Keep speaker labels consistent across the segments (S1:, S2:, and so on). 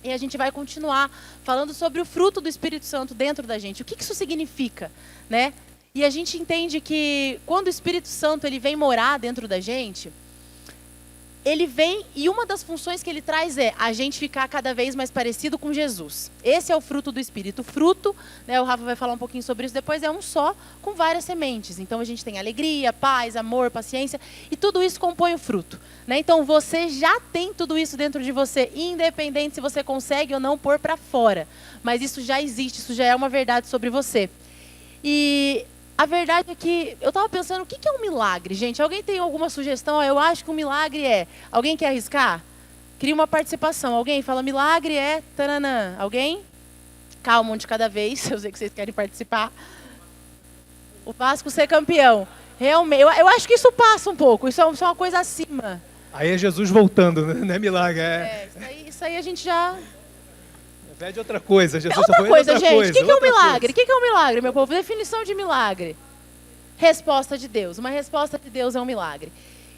S1: E a gente vai continuar falando sobre o fruto do Espírito Santo dentro da gente. O que isso significa, né? E a gente entende que quando o Espírito Santo ele vem morar dentro da gente, ele vem e uma das funções que ele traz é a gente ficar cada vez mais parecido com Jesus. Esse é o fruto do Espírito. O fruto, né, o Rafa vai falar um pouquinho sobre isso depois, é um só com várias sementes. Então a gente tem alegria, paz, amor, paciência e tudo isso compõe o fruto, né? Então você já tem tudo isso dentro de você, independente se você consegue ou não pôr para fora. Mas isso já existe, isso já é uma verdade sobre você. E a verdade é que eu estava pensando, o que é um milagre, gente? Alguém tem alguma sugestão? Eu acho que um milagre é... Alguém quer arriscar? Cria uma participação. Alguém fala, milagre é... Taranã. Alguém? Calma, um de cada vez. Eu sei que vocês querem participar. O Vasco ser campeão. Realmente, eu acho que isso passa um pouco. Isso é uma coisa acima.
S2: Aí é Jesus voltando, né? Não é milagre.
S1: Isso aí a gente já...
S2: Pede outra coisa, Jesus
S1: outra coisa, gente.
S2: Coisa,
S1: o que é um milagre? O que é um milagre, meu povo? Definição de milagre. Resposta de Deus. Uma resposta de Deus é um milagre.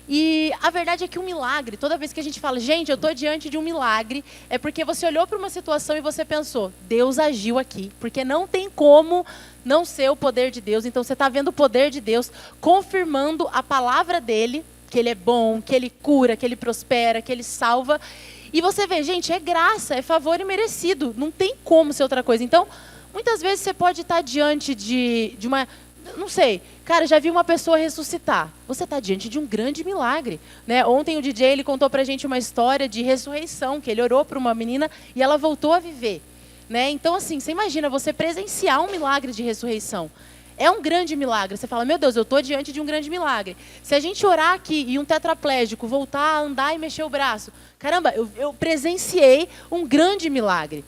S1: E a verdade é que um milagre, toda vez que a gente fala, gente, eu estou diante de um milagre, é porque você olhou para uma situação e você pensou, Deus agiu aqui. Porque não tem como não ser o poder de Deus. Então você está vendo o poder de Deus confirmando a palavra dele, que ele é bom, que ele cura, que ele prospera, que ele salva. E você vê, gente, é graça, é favor imerecido. Não tem como ser outra coisa. Então, muitas vezes você pode estar diante de uma... Não sei, cara, já vi uma pessoa ressuscitar. Você está diante de um grande milagre, né? Ontem o DJ ele contou pra gente uma história de ressurreição, que ele orou para uma menina e ela voltou a viver, né? Então, assim, você imagina você presenciar um milagre de ressurreição. É um grande milagre. Você fala, meu Deus, eu estou diante de um grande milagre. Se a gente orar aqui e um tetraplégico voltar a andar e mexer o braço, caramba, eu presenciei um grande milagre.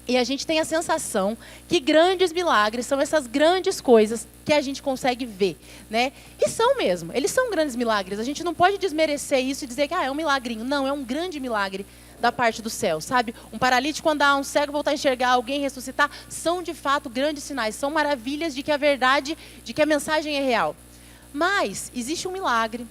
S1: E a gente tem a sensação que grandes milagres são essas grandes coisas que a gente consegue ver, né? E são mesmo, eles são grandes milagres. A gente não pode desmerecer isso e dizer que é um milagrinho. Não, é um grande milagre da parte do céu, sabe? Um paralítico andar, um cego voltar a enxergar, alguém ressuscitar, são de fato grandes sinais, são maravilhas de que a verdade, de que a mensagem é real. Mas existe um milagre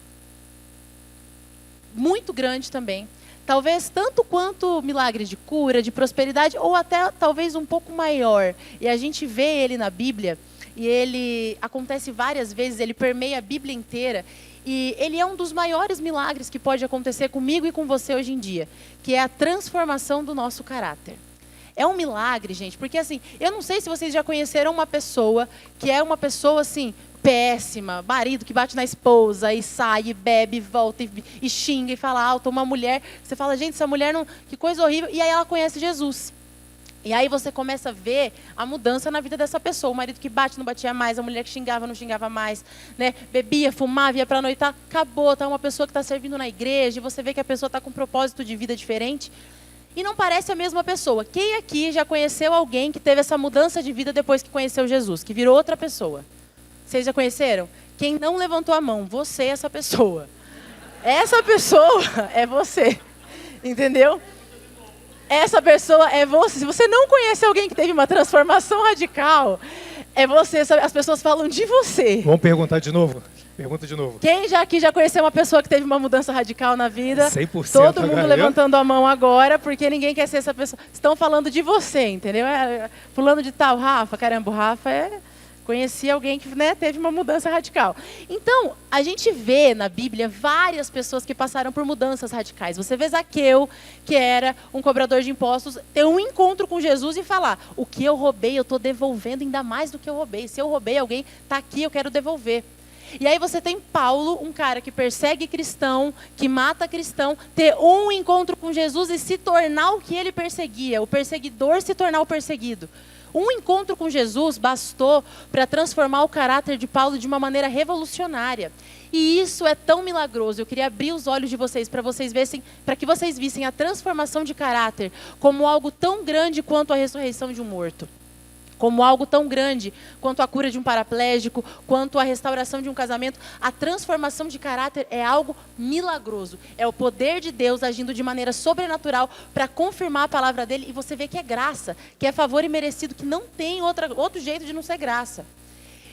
S1: muito grande também, talvez tanto quanto milagres de cura, de prosperidade, ou até talvez um pouco maior. E a gente vê ele na Bíblia, e ele acontece várias vezes, ele permeia a Bíblia inteira, e ele é um dos maiores milagres que pode acontecer comigo e com você hoje em dia, que é a transformação do nosso caráter. É um milagre, gente, porque assim, eu não sei se vocês já conheceram uma pessoa que é uma pessoa assim, péssima, marido que bate na esposa e sai, e bebe, volta e xinga e fala alto, uma mulher, você fala, gente, essa mulher não, que coisa horrível, e aí ela conhece Jesus. E aí você começa a ver a mudança na vida dessa pessoa. O marido que bate não batia mais, a mulher que xingava não xingava mais, né? Bebia, fumava, ia para noitar, acabou, tá uma pessoa que está servindo na igreja, e você vê que a pessoa está com um propósito de vida diferente. E não parece a mesma pessoa. Quem aqui já conheceu alguém que teve essa mudança de vida depois que conheceu Jesus, que virou outra pessoa? Vocês já conheceram? Quem não levantou a mão, você é essa pessoa. Essa pessoa é você, entendeu? Essa pessoa é você. Se você não conhece alguém que teve uma transformação radical, é você. As pessoas falam de você.
S2: Vamos perguntar de novo? Pergunta de novo.
S1: Quem já aqui já conheceu uma pessoa que teve uma mudança radical na vida?
S2: 100%.
S1: Todo mundo levantando a mão agora, porque ninguém quer ser essa pessoa. Estão falando de você, entendeu? Fulano de tal, Rafa. Caramba, o Rafa conheci alguém que, né, teve uma mudança radical. Então, a gente vê na Bíblia várias pessoas que passaram por mudanças radicais. Você vê Zaqueu, que era um cobrador de impostos, ter um encontro com Jesus e falar, o que eu roubei, eu estou devolvendo ainda mais do que eu roubei. Se eu roubei alguém, está aqui, eu quero devolver. E aí você tem Paulo, um cara que persegue cristão, que mata cristão, ter um encontro com Jesus e se tornar o que ele perseguia, o perseguidor se tornar o perseguido. Um encontro com Jesus bastou para transformar o caráter de Paulo de uma maneira revolucionária. E isso é tão milagroso. Eu queria abrir os olhos de vocês para que vocês vissem a transformação de caráter como algo tão grande quanto a ressurreição de um morto. Como algo tão grande quanto a cura de um paraplégico, quanto a restauração de um casamento. A transformação de caráter é algo milagroso. É o poder de Deus agindo de maneira sobrenatural para confirmar a palavra dele. E você vê que é graça, que é favor imerecido, que não tem outro jeito de não ser graça.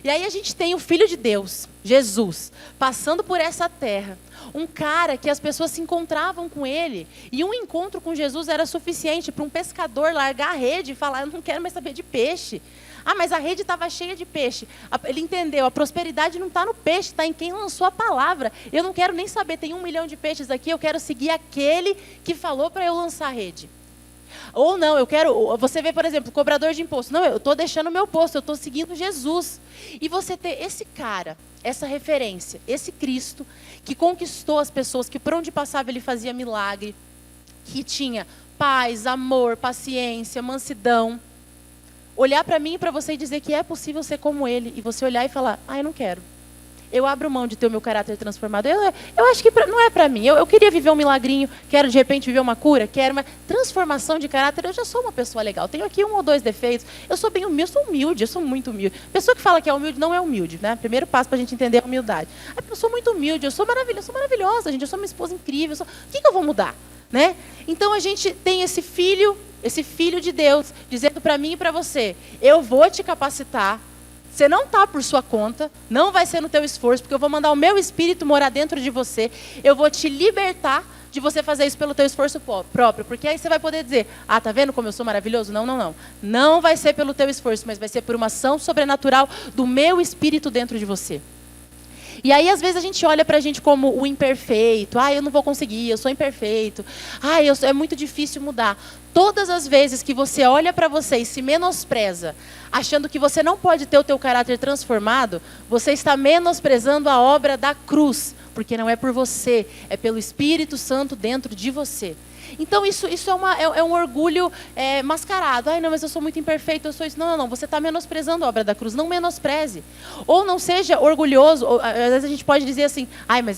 S1: E aí a gente tem o Filho de Deus, Jesus, passando por essa terra. Um cara que as pessoas se encontravam com ele. E um encontro com Jesus era suficiente para um pescador largar a rede e falar: eu não quero mais saber de peixe. Ah, mas a rede estava cheia de peixe. Ele entendeu, a prosperidade não está no peixe, está em quem lançou a palavra. Eu não quero nem saber, tem 1 milhão de peixes aqui, eu quero seguir aquele que falou para eu lançar a rede. Ou não, eu quero, você vê, por exemplo, cobrador de imposto. Não, eu estou deixando o meu posto, eu estou seguindo Jesus. E você ter esse cara, essa referência, esse Cristo, que conquistou as pessoas, que por onde passava ele fazia milagre, que tinha paz, amor, paciência, mansidão. Olhar para mim e para você e dizer que é possível ser como ele. E você olhar e falar: ah, eu não quero. Eu abro mão de ter o meu caráter transformado. Eu acho que não é para mim. Eu queria viver um milagrinho, quero de repente viver uma cura, quero uma transformação de caráter. Eu já sou uma pessoa legal. Tenho aqui 1 ou 2 defeitos. Eu sou bem humilde, eu sou muito humilde. Pessoa que fala que é humilde não é humilde, né? Primeiro passo para a gente entender a humildade. Eu sou muito humilde, eu sou maravilhosa, gente. Eu sou uma esposa incrível. O que eu vou mudar? Né? Então a gente tem esse filho de Deus, dizendo para mim e para você: eu vou te capacitar, você não está por sua conta, não vai ser no teu esforço, porque eu vou mandar o meu Espírito morar dentro de você, eu vou te libertar de você fazer isso pelo teu esforço próprio, porque aí você vai poder dizer: ah, tá vendo como eu sou maravilhoso? Não. Não vai ser pelo teu esforço, mas vai ser por uma ação sobrenatural do meu Espírito dentro de você. E aí, às vezes, a gente olha para a gente como o imperfeito. Ah, eu não vou conseguir, eu sou imperfeito. Ah, é muito difícil mudar. Todas as vezes que você olha para você e se menospreza, achando que você não pode ter o teu caráter transformado, você está menosprezando a obra da cruz. Porque não é por você, é pelo Espírito Santo dentro de você. Então isso é um orgulho mascarado. Ai, não, mas eu sou muito imperfeito, eu sou isso. Não, você está menosprezando a obra da cruz, não menospreze. Ou não seja orgulhoso, às vezes a gente pode dizer assim: ai, mas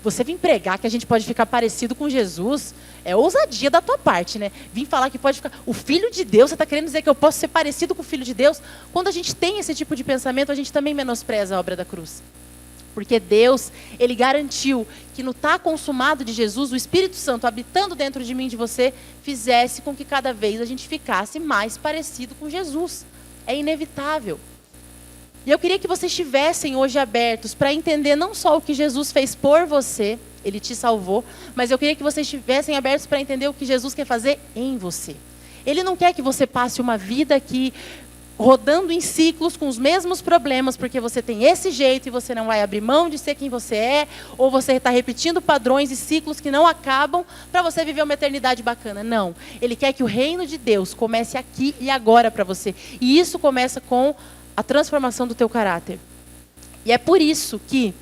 S1: você vir pregar que a gente pode ficar parecido com Jesus, é ousadia da tua parte, né? Vim falar que pode ficar, o Filho de Deus, você está querendo dizer que eu posso ser parecido com o Filho de Deus? Quando a gente tem esse tipo de pensamento, a gente também menospreza a obra da cruz. Porque Deus, Ele garantiu que no tá consumado de Jesus, o Espírito Santo habitando dentro de mim e de você, fizesse com que cada vez a gente ficasse mais parecido com Jesus. É inevitável. E eu queria que vocês estivessem hoje abertos para entender não só o que Jesus fez por você, Ele te salvou, mas eu queria que vocês estivessem abertos para entender o que Jesus quer fazer em você. Ele não quer que você passe uma vida aqui rodando em ciclos com os mesmos problemas, porque você tem esse jeito e você não vai abrir mão de ser quem você é, ou você está repetindo padrões e ciclos que não acabam para você viver uma eternidade bacana. Não. Ele quer que o reino de Deus comece aqui e agora para você. E isso começa com a transformação do teu caráter. E é por isso que,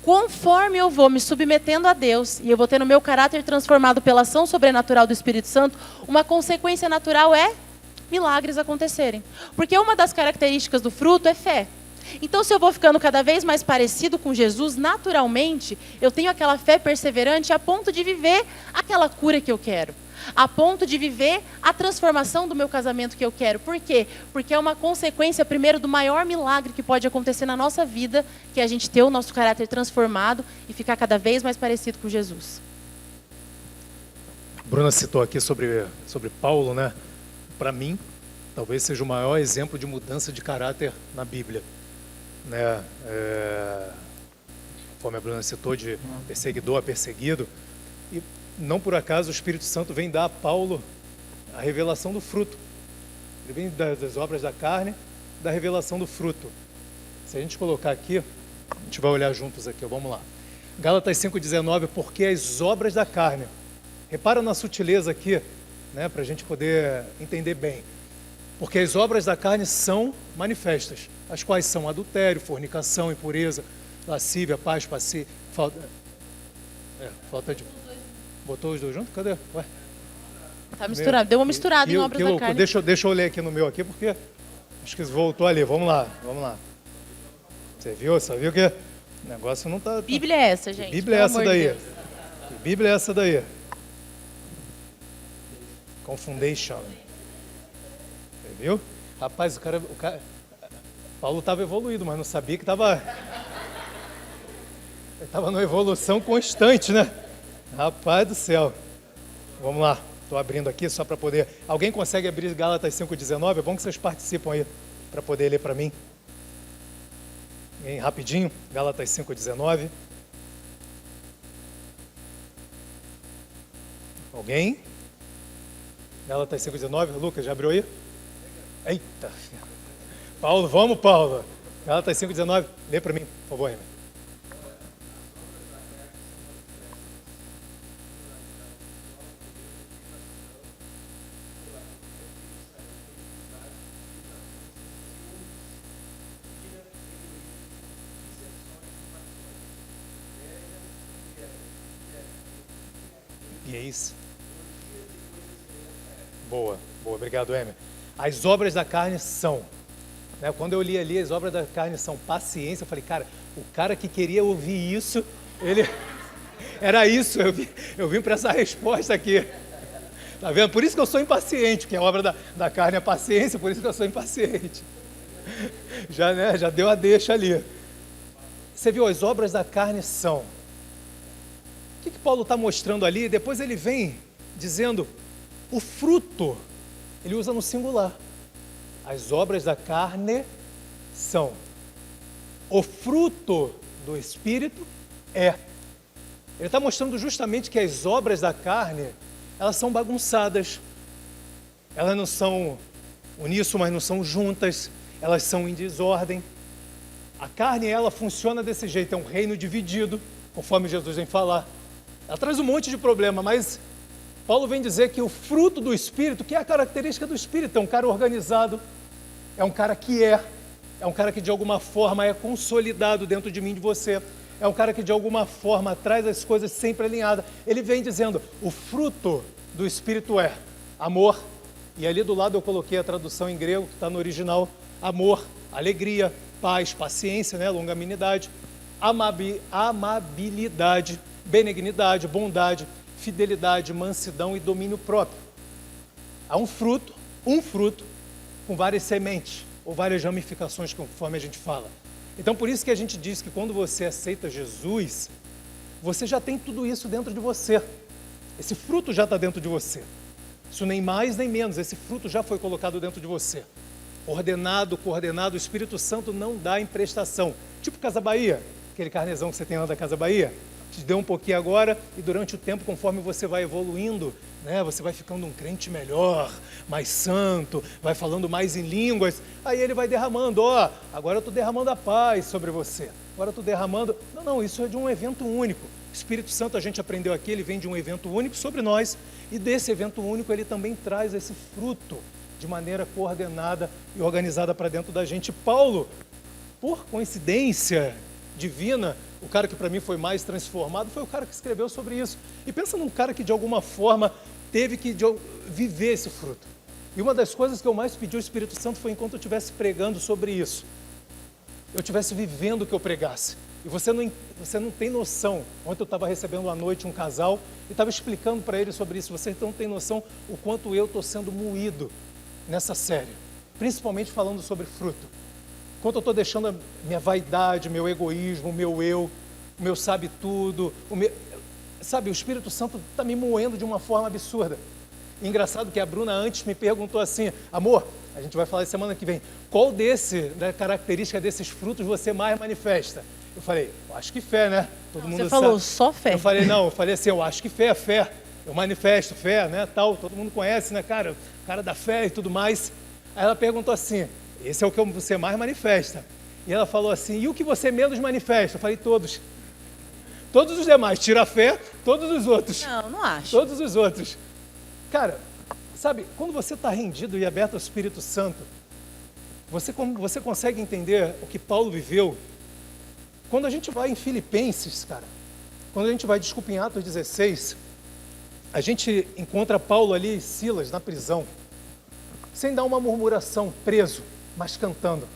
S1: conforme eu vou me submetendo a Deus, e eu vou tendo o meu caráter transformado pela ação sobrenatural do Espírito Santo, uma consequência natural é milagres acontecerem. Porque uma das características do fruto é fé. Então, se eu vou ficando cada vez mais parecido com Jesus, naturalmente, eu tenho aquela fé perseverante a ponto de viver aquela cura que eu quero. A ponto de viver a transformação do meu casamento que eu quero. Por quê? Porque é uma consequência, primeiro, do maior milagre que pode acontecer na nossa vida, que é a gente ter o nosso caráter transformado e ficar cada vez mais parecido com Jesus.
S2: Bruna citou aqui sobre Paulo, né? Para mim, talvez seja o maior exemplo de mudança de caráter na Bíblia. Né? Como a Bruna citou, de perseguidor a perseguido. E não por acaso o Espírito Santo vem dar a Paulo a revelação do fruto. Ele vem das obras da carne, da revelação do fruto. Se a gente colocar aqui, a gente vai olhar juntos aqui, vamos lá. Gálatas 5,19, porque as obras da carne. Repara na sutileza aqui, né, para a gente poder entender bem. Porque as obras da carne são manifestas, as quais são adultério, fornicação, impureza, lascívia, paz, falta de... Botou os dois juntos? Cadê? Ué?
S1: Tá misturado, deu uma misturada em obras da carne.
S2: Deixa eu ler aqui no meu aqui, porque acho que voltou ali. Vamos lá. Você viu que o negócio não tá...
S1: Bíblia é essa, gente?
S2: Bíblia é essa daí. Que Bíblia é essa daí? Confundation. Você viu? Rapaz, o cara Paulo estava evoluído, mas não sabia que estava numa evolução constante, né? Rapaz do céu. Vamos lá. Estou abrindo aqui só para poder... Alguém consegue abrir Gálatas 5,19? É bom que vocês participam aí, para poder ler para mim. rapidinho, Gálatas 5,19. Alguém? Gálatas 5,19. Lucas, já abriu aí? Eita! Paulo, vamos, Paulo. Gálatas 5,19. Lê para mim, por favor, Renan. Gays. Boa, boa, obrigado, Emer. As obras da carne são, né? Quando eu li ali, as obras da carne são paciência, eu falei, cara, o cara que queria ouvir isso, ele era isso, eu vim para essa resposta aqui. Tá vendo? Por isso que eu sou impaciente, porque a obra da carne é paciência, por isso que eu sou impaciente. Já, né, já deu a deixa ali. Você viu, as obras da carne são. O que Paulo está mostrando ali? Depois ele vem dizendo, o fruto, ele usa no singular. As obras da carne são. O fruto do Espírito é. Ele está mostrando justamente que as obras da carne, elas são bagunçadas. Elas não são uníssonas, não são juntas. Elas são em desordem. A carne, ela funciona desse jeito, é um reino dividido, conforme Jesus vem falar. Ela traz um monte de problema, mas Paulo vem dizer que o fruto do Espírito, que é a característica do Espírito, é um cara organizado, é um cara que é um cara que de alguma forma é consolidado dentro de mim e de você, é um cara que de alguma forma traz as coisas sempre alinhadas. Ele vem dizendo, o fruto do Espírito é amor, e ali do lado eu coloquei a tradução em grego, que está no original, amor, alegria, paz, paciência, né, longanimidade, amabilidade, benignidade, bondade, fidelidade, mansidão e domínio próprio. Há um fruto com várias sementes, ou várias ramificações, conforme a gente fala. Então, por isso que a gente diz que quando você aceita Jesus, você já tem tudo isso dentro de você. Esse fruto já está dentro de você. Isso nem mais nem menos, esse fruto já foi colocado dentro de você. Ordenado, coordenado, o Espírito Santo não dá emprestação. Tipo Casa Bahia, aquele carnezão que você tem lá da Casa Bahia. Te deu um pouquinho agora e durante o tempo, conforme você vai evoluindo, né, você vai ficando um crente melhor, mais santo, vai falando mais em línguas, aí ele vai derramando, ó, agora eu estou derramando a paz sobre você, agora eu estou derramando... Não, isso é de um evento único. O Espírito Santo, a gente aprendeu aqui, ele vem de um evento único sobre nós, e desse evento único ele também traz esse fruto de maneira coordenada e organizada para dentro da gente. Paulo, por coincidência divina, o cara que para mim foi mais transformado foi o cara que escreveu sobre isso. E pensa num cara que de alguma forma teve que viver esse fruto. E uma das coisas que eu mais pedi ao Espírito Santo foi enquanto eu estivesse pregando sobre isso, eu estivesse vivendo o que eu pregasse. E você não tem noção. Ontem eu estava recebendo à noite um casal e estava explicando para ele sobre isso. Você não tem noção o quanto eu estou sendo moído nessa série, principalmente falando sobre fruto. Quanto eu estou deixando a minha vaidade, meu egoísmo, o meu sabe tudo, sabe, o Espírito Santo está me moendo de uma forma absurda. E engraçado que a Bruna antes me perguntou assim, amor, a gente vai falar semana que vem, qual da característica desses frutos você mais manifesta? Eu falei, eu acho que fé, né? Todo mundo
S1: você falou
S2: sabe.
S1: Só fé.
S2: Eu falei assim, eu acho que fé é fé. Eu manifesto fé, né, tal, todo mundo conhece, né, cara da fé e tudo mais. Aí ela perguntou assim, esse é o que você mais manifesta. E ela falou assim, e o que você menos manifesta? Eu falei, todos. Todos os demais, tira a fé, todos os outros.
S1: Não acho.
S2: Todos os outros. Cara, sabe, quando você está rendido e aberto ao Espírito Santo, você consegue entender o que Paulo viveu. Quando a gente vai em Filipenses, cara, quando a gente vai, desculpa, em Atos 16, a gente encontra Paulo ali e Silas na prisão, sem dar uma murmuração, preso, mas cantando,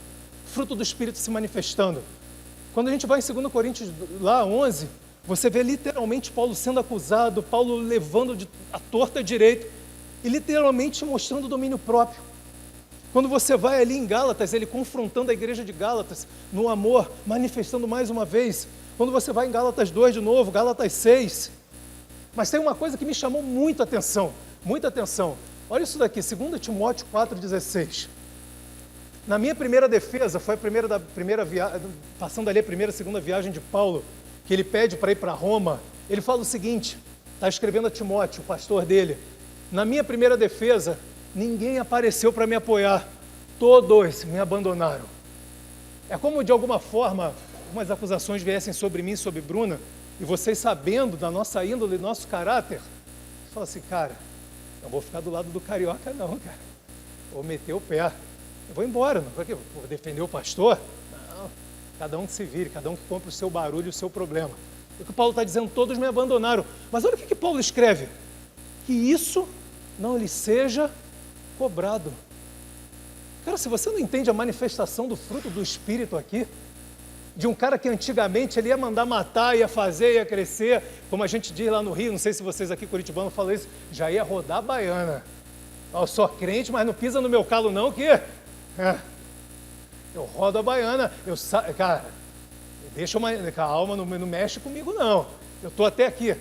S2: fruto do Espírito se manifestando. Quando a gente vai em 2 Coríntios lá, 11, você vê literalmente Paulo sendo acusado, Paulo levando a torta direito e literalmente mostrando domínio próprio. Quando você vai ali em Gálatas, ele confrontando a igreja de Gálatas no amor, manifestando mais uma vez. Quando você vai em Gálatas 2 de novo, Gálatas 6. Mas tem uma coisa que me chamou muita atenção, muita atenção. Olha isso daqui, 2 Timóteo 4,16. Na minha primeira defesa, foi a primeira viagem, passando ali a primeira, segunda viagem de Paulo, que ele pede para ir para Roma, ele fala o seguinte, está escrevendo a Timóteo, o pastor dele, na minha primeira defesa, ninguém apareceu para me apoiar, todos me abandonaram. É como de alguma forma, algumas acusações viessem sobre mim, sobre Bruna, e vocês sabendo da nossa índole, do nosso caráter, fala assim, cara, não vou ficar do lado do carioca não, cara, vou meter o pé. Eu vou embora, não vou defender o pastor? Não, cada um que se vire, cada um que compre o seu barulho, o seu problema. O que Paulo está dizendo, todos me abandonaram. Mas olha o que Paulo escreve, que isso não lhe seja cobrado. Cara, se você não entende a manifestação do fruto do Espírito aqui, de um cara que antigamente ele ia mandar matar, ia fazer, ia crescer, como a gente diz lá no Rio, não sei se vocês aqui curitibanos falam isso, já ia rodar a baiana. Eu sou crente, mas não pisa no meu calo não, que... eu rodo a baiana, cara, deixa a alma não mexe comigo não, eu estou até aqui.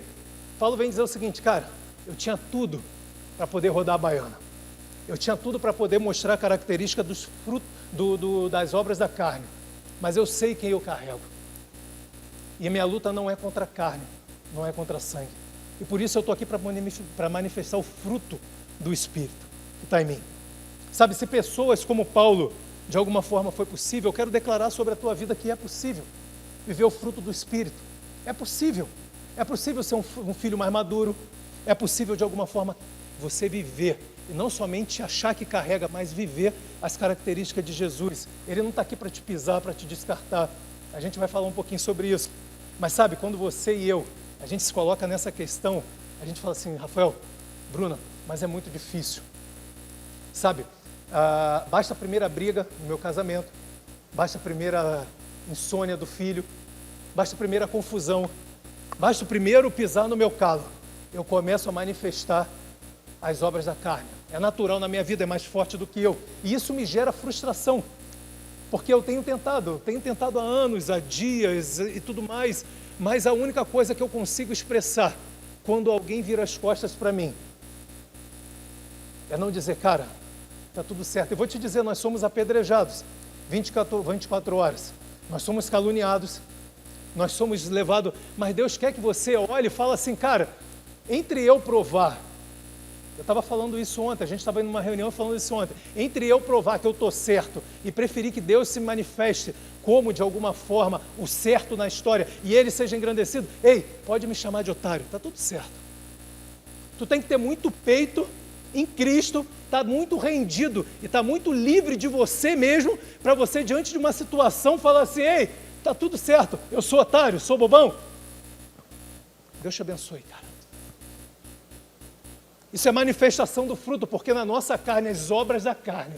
S2: Paulo vem dizer o seguinte, cara, eu tinha tudo para poder rodar a baiana, eu tinha tudo para poder mostrar a característica dos frutos, das obras da carne, mas eu sei quem eu carrego, e a minha luta não é contra a carne, não é contra sangue, e por isso eu estou aqui para manifestar o fruto do Espírito que está em mim. Sabe, se pessoas como Paulo, de alguma forma foi possível, eu quero declarar sobre a tua vida que é possível viver o fruto do Espírito. É possível ser um filho mais maduro, é possível de alguma forma você viver, e não somente achar que carrega, mas viver as características de Jesus. Ele não está aqui para te pisar, para te descartar, a gente vai falar um pouquinho sobre isso, mas sabe, quando você e eu, a gente se coloca nessa questão, a gente fala assim, Rafael, Bruna, mas é muito difícil, sabe? Basta a primeira briga no meu casamento, basta a primeira insônia do filho, basta a primeira confusão, basta o primeiro pisar no meu calo, eu começo a manifestar as obras da carne. É natural na minha vida, é mais forte do que eu, e isso me gera frustração, porque eu tenho tentado há anos, há dias e tudo mais, mas a única coisa que eu consigo expressar quando alguém vira as costas para mim é não dizer, cara, está tudo certo. Eu vou te dizer, nós somos apedrejados 24 horas, nós somos caluniados, nós somos levados, mas Deus quer que você olhe e fale assim, cara, entre eu provar, eu estava falando isso ontem, a gente estava em uma reunião falando isso ontem, entre eu provar que eu estou certo e preferir que Deus se manifeste como de alguma forma o certo na história e Ele seja engrandecido, ei, pode me chamar de otário, está tudo certo. Tu tem que ter muito peito em Cristo, está muito rendido e está muito livre de você mesmo, para você diante de uma situação falar assim, ei, está tudo certo, eu sou otário, sou bobão. Deus te abençoe, cara. Isso é manifestação do fruto, porque na nossa carne, as obras da carne,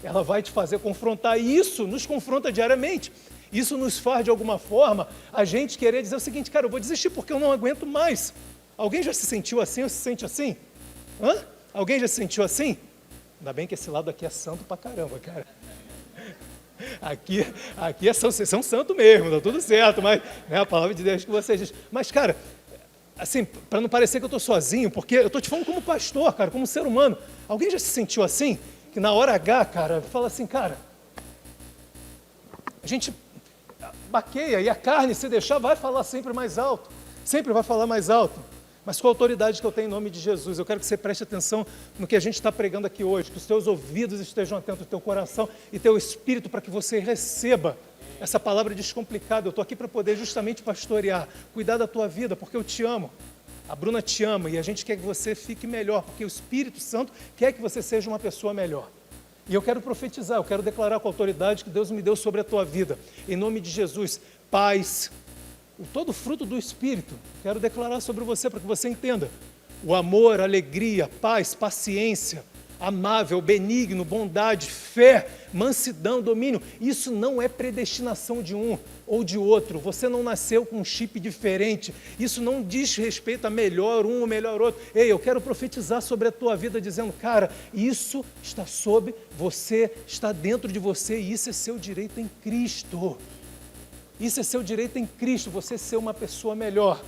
S2: ela vai te fazer confrontar, e isso nos confronta diariamente. Isso nos faz, de alguma forma, a gente querer dizer o seguinte, cara, eu vou desistir porque eu não aguento mais. Alguém já se sentiu assim ou se sente assim? Alguém já se sentiu assim? Ainda bem que esse lado aqui é santo pra caramba, cara. Aqui vocês são santos mesmo, tá tudo certo, mas é a palavra de Deus que vocês dizem. Mas, cara, assim, para não parecer que eu estou sozinho, porque eu estou te falando como pastor, cara, como ser humano. Alguém já se sentiu assim? Que na hora H, cara, fala assim, cara, a gente baqueia e a carne, se deixar, vai falar sempre mais alto. Sempre vai falar mais alto. Mas com a autoridade que eu tenho em nome de Jesus, eu quero que você preste atenção no que a gente está pregando aqui hoje, que os teus ouvidos estejam atentos ao teu coração e teu espírito para que você receba essa palavra descomplicada. Eu estou aqui para poder justamente pastorear, cuidar da tua vida, porque eu te amo. A Bruna te ama e a gente quer que você fique melhor, porque o Espírito Santo quer que você seja uma pessoa melhor. E eu quero profetizar, eu quero declarar com a autoridade que Deus me deu sobre a tua vida. Em nome de Jesus, paz, todo o fruto do Espírito, quero declarar sobre você para que você entenda. O amor, alegria, paz, paciência, amável, benigno, bondade, fé, mansidão, domínio. Isso não é predestinação de um ou de outro. Você não nasceu com um chip diferente. Isso não diz respeito a melhor um ou melhor outro. Ei, eu quero profetizar sobre a tua vida dizendo, cara, isso está sob você, está dentro de você e isso é seu direito em Cristo. Isso é seu direito em Cristo, você ser uma pessoa melhor.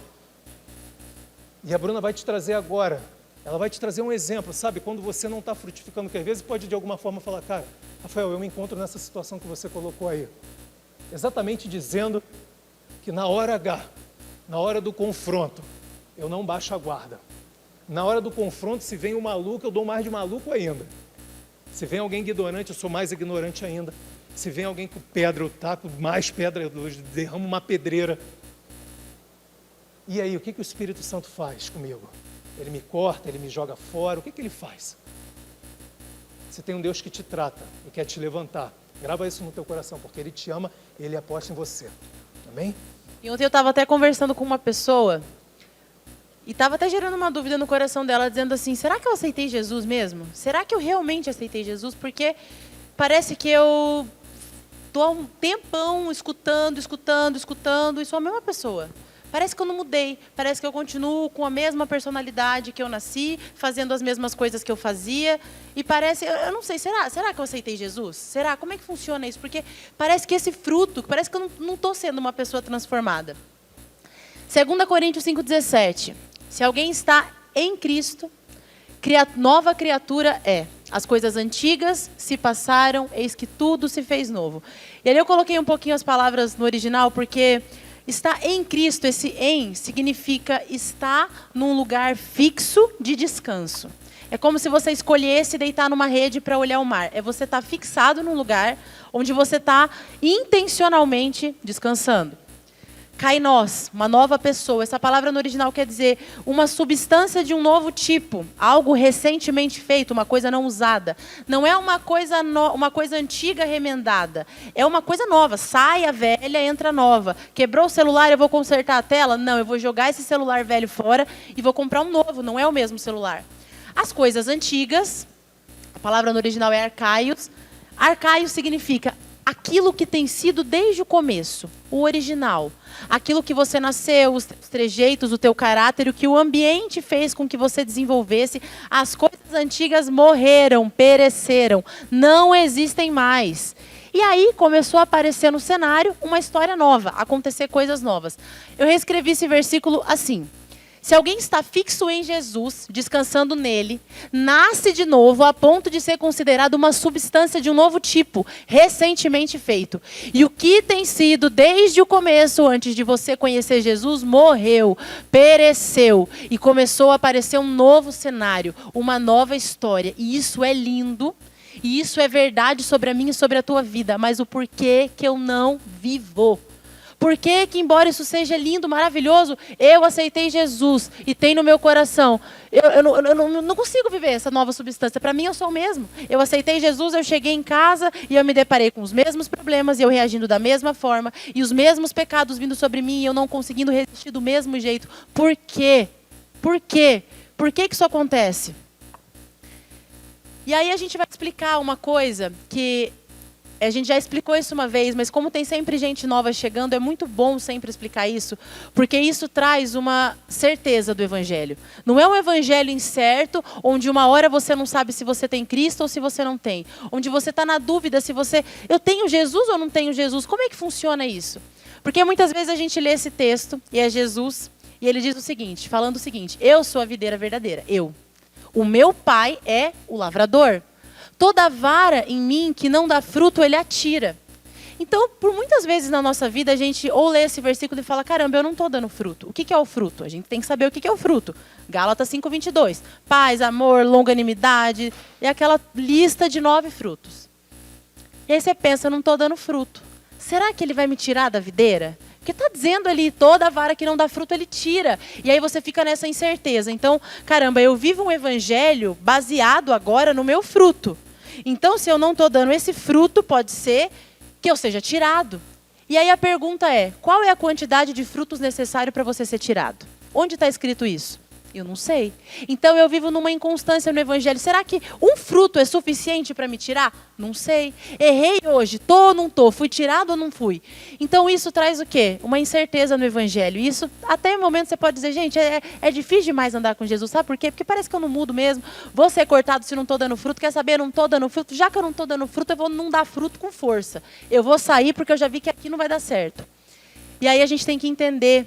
S2: E a Bruna vai te trazer agora Ela vai te trazer um exemplo, sabe? Quando você não está frutificando, que às vezes pode de alguma forma falar, cara, Rafael, eu me encontro nessa situação que você colocou aí. Exatamente dizendo que na hora H, na hora do confronto, eu não baixo a guarda. Na hora do confronto, se vem um maluco, eu dou mais de maluco ainda. Se vem alguém ignorante, eu sou mais ignorante ainda. Se vem alguém com pedra, eu taco mais pedra, eu derramo uma pedreira. E aí, o que o Espírito Santo faz comigo? Ele me corta, ele me joga fora, o que ele faz? Você tem um Deus que te trata e quer te levantar. Grava isso no teu coração, porque Ele te ama e Ele aposta em você. Amém?
S1: E ontem eu estava até conversando com uma pessoa e estava até gerando uma dúvida no coração dela, dizendo assim, será que eu aceitei Jesus mesmo? Será que eu realmente aceitei Jesus? Porque parece que eu estou há um tempão escutando, e sou a mesma pessoa. Parece que eu não mudei, parece que eu continuo com a mesma personalidade que eu nasci, fazendo as mesmas coisas que eu fazia, e parece, eu não sei, será que eu aceitei Jesus? Será? Como é que funciona isso? Porque parece que esse fruto, parece que eu não estou sendo uma pessoa transformada. 2 Coríntios 5,17, se alguém está em Cristo, nova criatura é. As coisas antigas se passaram, eis que tudo se fez novo. E ali eu coloquei um pouquinho as palavras no original, porque estar em Cristo, esse em, significa estar num lugar fixo de descanso. É como se você escolhesse deitar numa rede para olhar o mar. É você estar fixado num lugar onde você está intencionalmente descansando. Kainós, uma nova pessoa. Essa palavra no original quer dizer uma substância de um novo tipo, algo recentemente feito, uma coisa não usada. Não é uma coisa antiga remendada, é uma coisa nova. Sai a velha, entra a nova. Quebrou o celular, eu vou consertar a tela? Não, eu vou jogar esse celular velho fora e vou comprar um novo, não é o mesmo celular. As coisas antigas, a palavra no original é arcaios. Arcaio significa aquilo que tem sido desde o começo, o original. Aquilo que você nasceu, os trejeitos, o teu caráter, o que o ambiente fez com que você desenvolvesse. As coisas antigas morreram, pereceram, não existem mais. E aí começou a aparecer no cenário uma história nova, acontecer coisas novas. Eu reescrevi esse versículo assim. Se alguém está fixo em Jesus, descansando nele, nasce de novo a ponto de ser considerado uma substância de um novo tipo, recentemente feito. E o que tem sido desde o começo, antes de você conhecer Jesus, morreu, pereceu. E começou a aparecer um novo cenário, uma nova história. E isso é lindo, e isso é verdade sobre a minha e sobre a tua vida. Mas o porquê que eu não vivo? Por que, embora isso seja lindo, maravilhoso, eu aceitei Jesus e tem no meu coração? Eu não consigo viver essa nova substância. Para mim, eu sou o mesmo. Eu aceitei Jesus, eu cheguei em casa e eu me deparei com os mesmos problemas e eu reagindo da mesma forma e os mesmos pecados vindo sobre mim e eu não conseguindo resistir do mesmo jeito. Por quê? Por quê? Por que isso acontece? E aí a gente vai explicar uma coisa que a gente já explicou isso uma vez, mas como tem sempre gente nova chegando, é muito bom sempre explicar isso, porque isso traz uma certeza do Evangelho. Não é um Evangelho incerto, onde uma hora você não sabe se você tem Cristo ou se você não tem. Onde você está na dúvida se eu tenho Jesus ou não tenho Jesus. Como é que funciona isso? Porque muitas vezes a gente lê esse texto, e é Jesus, e ele diz o seguinte, falando o seguinte, eu sou a videira verdadeira, eu. O meu pai é o lavrador. Toda vara em mim que não dá fruto, ele atira. Então, por muitas vezes na nossa vida, a gente ou lê esse versículo e fala, caramba, eu não estou dando fruto. O que é o fruto? A gente tem que saber o que é o fruto. Gálatas 5:22. Paz, amor, longanimidade, é aquela lista de 9 frutos. E aí você pensa, eu não estou dando fruto. Será que ele vai me tirar da videira? Porque está dizendo ali, toda vara que não dá fruto, ele tira. E aí você fica nessa incerteza. Então, caramba, eu vivo um evangelho baseado agora no meu fruto. Então, se eu não estou dando esse fruto, pode ser que eu seja tirado. E aí a pergunta é, qual é a quantidade de frutos necessário para você ser tirado? Onde está escrito isso? Eu não sei. Então eu vivo numa inconstância no evangelho. Será que um fruto é suficiente para me tirar? Não sei. Errei hoje, tô ou não tô? Fui tirado ou não fui? Então isso traz o quê? Uma incerteza no evangelho. Isso até o momento você pode dizer, gente, é difícil demais andar com Jesus. Sabe por quê? Porque parece que eu não mudo mesmo. Vou ser cortado se não estou dando fruto. Quer saber? Não estou dando fruto. Já que eu não estou dando fruto, eu vou não dar fruto com força. Eu vou sair porque eu já vi que aqui não vai dar certo. E aí a gente tem que entender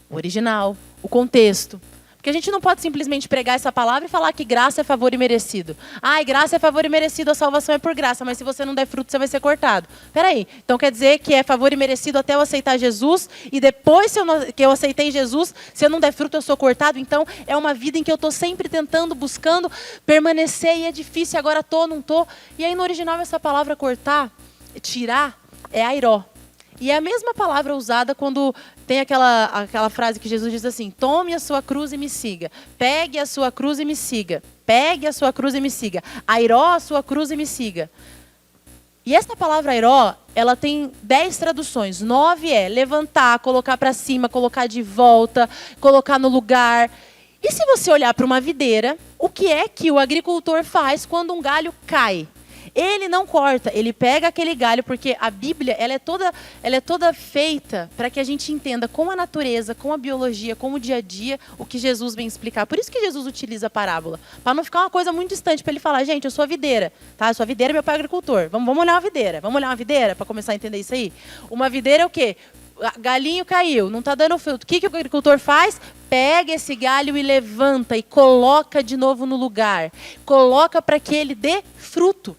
S1: o original, o contexto. Porque Porque a gente não pode simplesmente pregar essa palavra e falar que graça é favor e merecido. Ai, graça é favor e merecido, a salvação é por graça, mas se você não der fruto, você vai ser cortado. Peraí, então quer dizer que é favor e merecido até eu aceitar Jesus, e depois que eu aceitei Jesus, se eu não der fruto, eu sou cortado? Então é uma vida em que eu estou sempre tentando, buscando permanecer, e é difícil, agora estou, não estou. E aí no original essa palavra cortar, tirar, é airó. E é a mesma palavra usada quando tem aquela frase que Jesus diz assim: tome a sua cruz e me siga. Pegue a sua cruz e me siga. Pegue a sua cruz e me siga. Airó a sua cruz e me siga. E essa palavra airó, ela tem 10 traduções. 9 é levantar, colocar para cima, colocar de volta, colocar no lugar. E se você olhar para uma videira, o que é que o agricultor faz quando um galho cai? Ele não corta, ele pega aquele galho, porque a Bíblia ela é toda feita para que a gente entenda com a natureza, com a biologia, com o dia a dia, o que Jesus vem explicar. Por isso que Jesus utiliza a parábola, para não ficar uma coisa muito distante, para ele falar: gente, eu sou a videira, tá? Eu sou a videira, meu pai é agricultor. Vamos olhar uma videira. Vamos olhar uma videira para começar a entender isso aí? Uma videira é o quê? Galinho caiu, não está dando fruto. O que o agricultor faz? Pega esse galho e levanta e coloca de novo no lugar. Coloca para que ele dê fruto.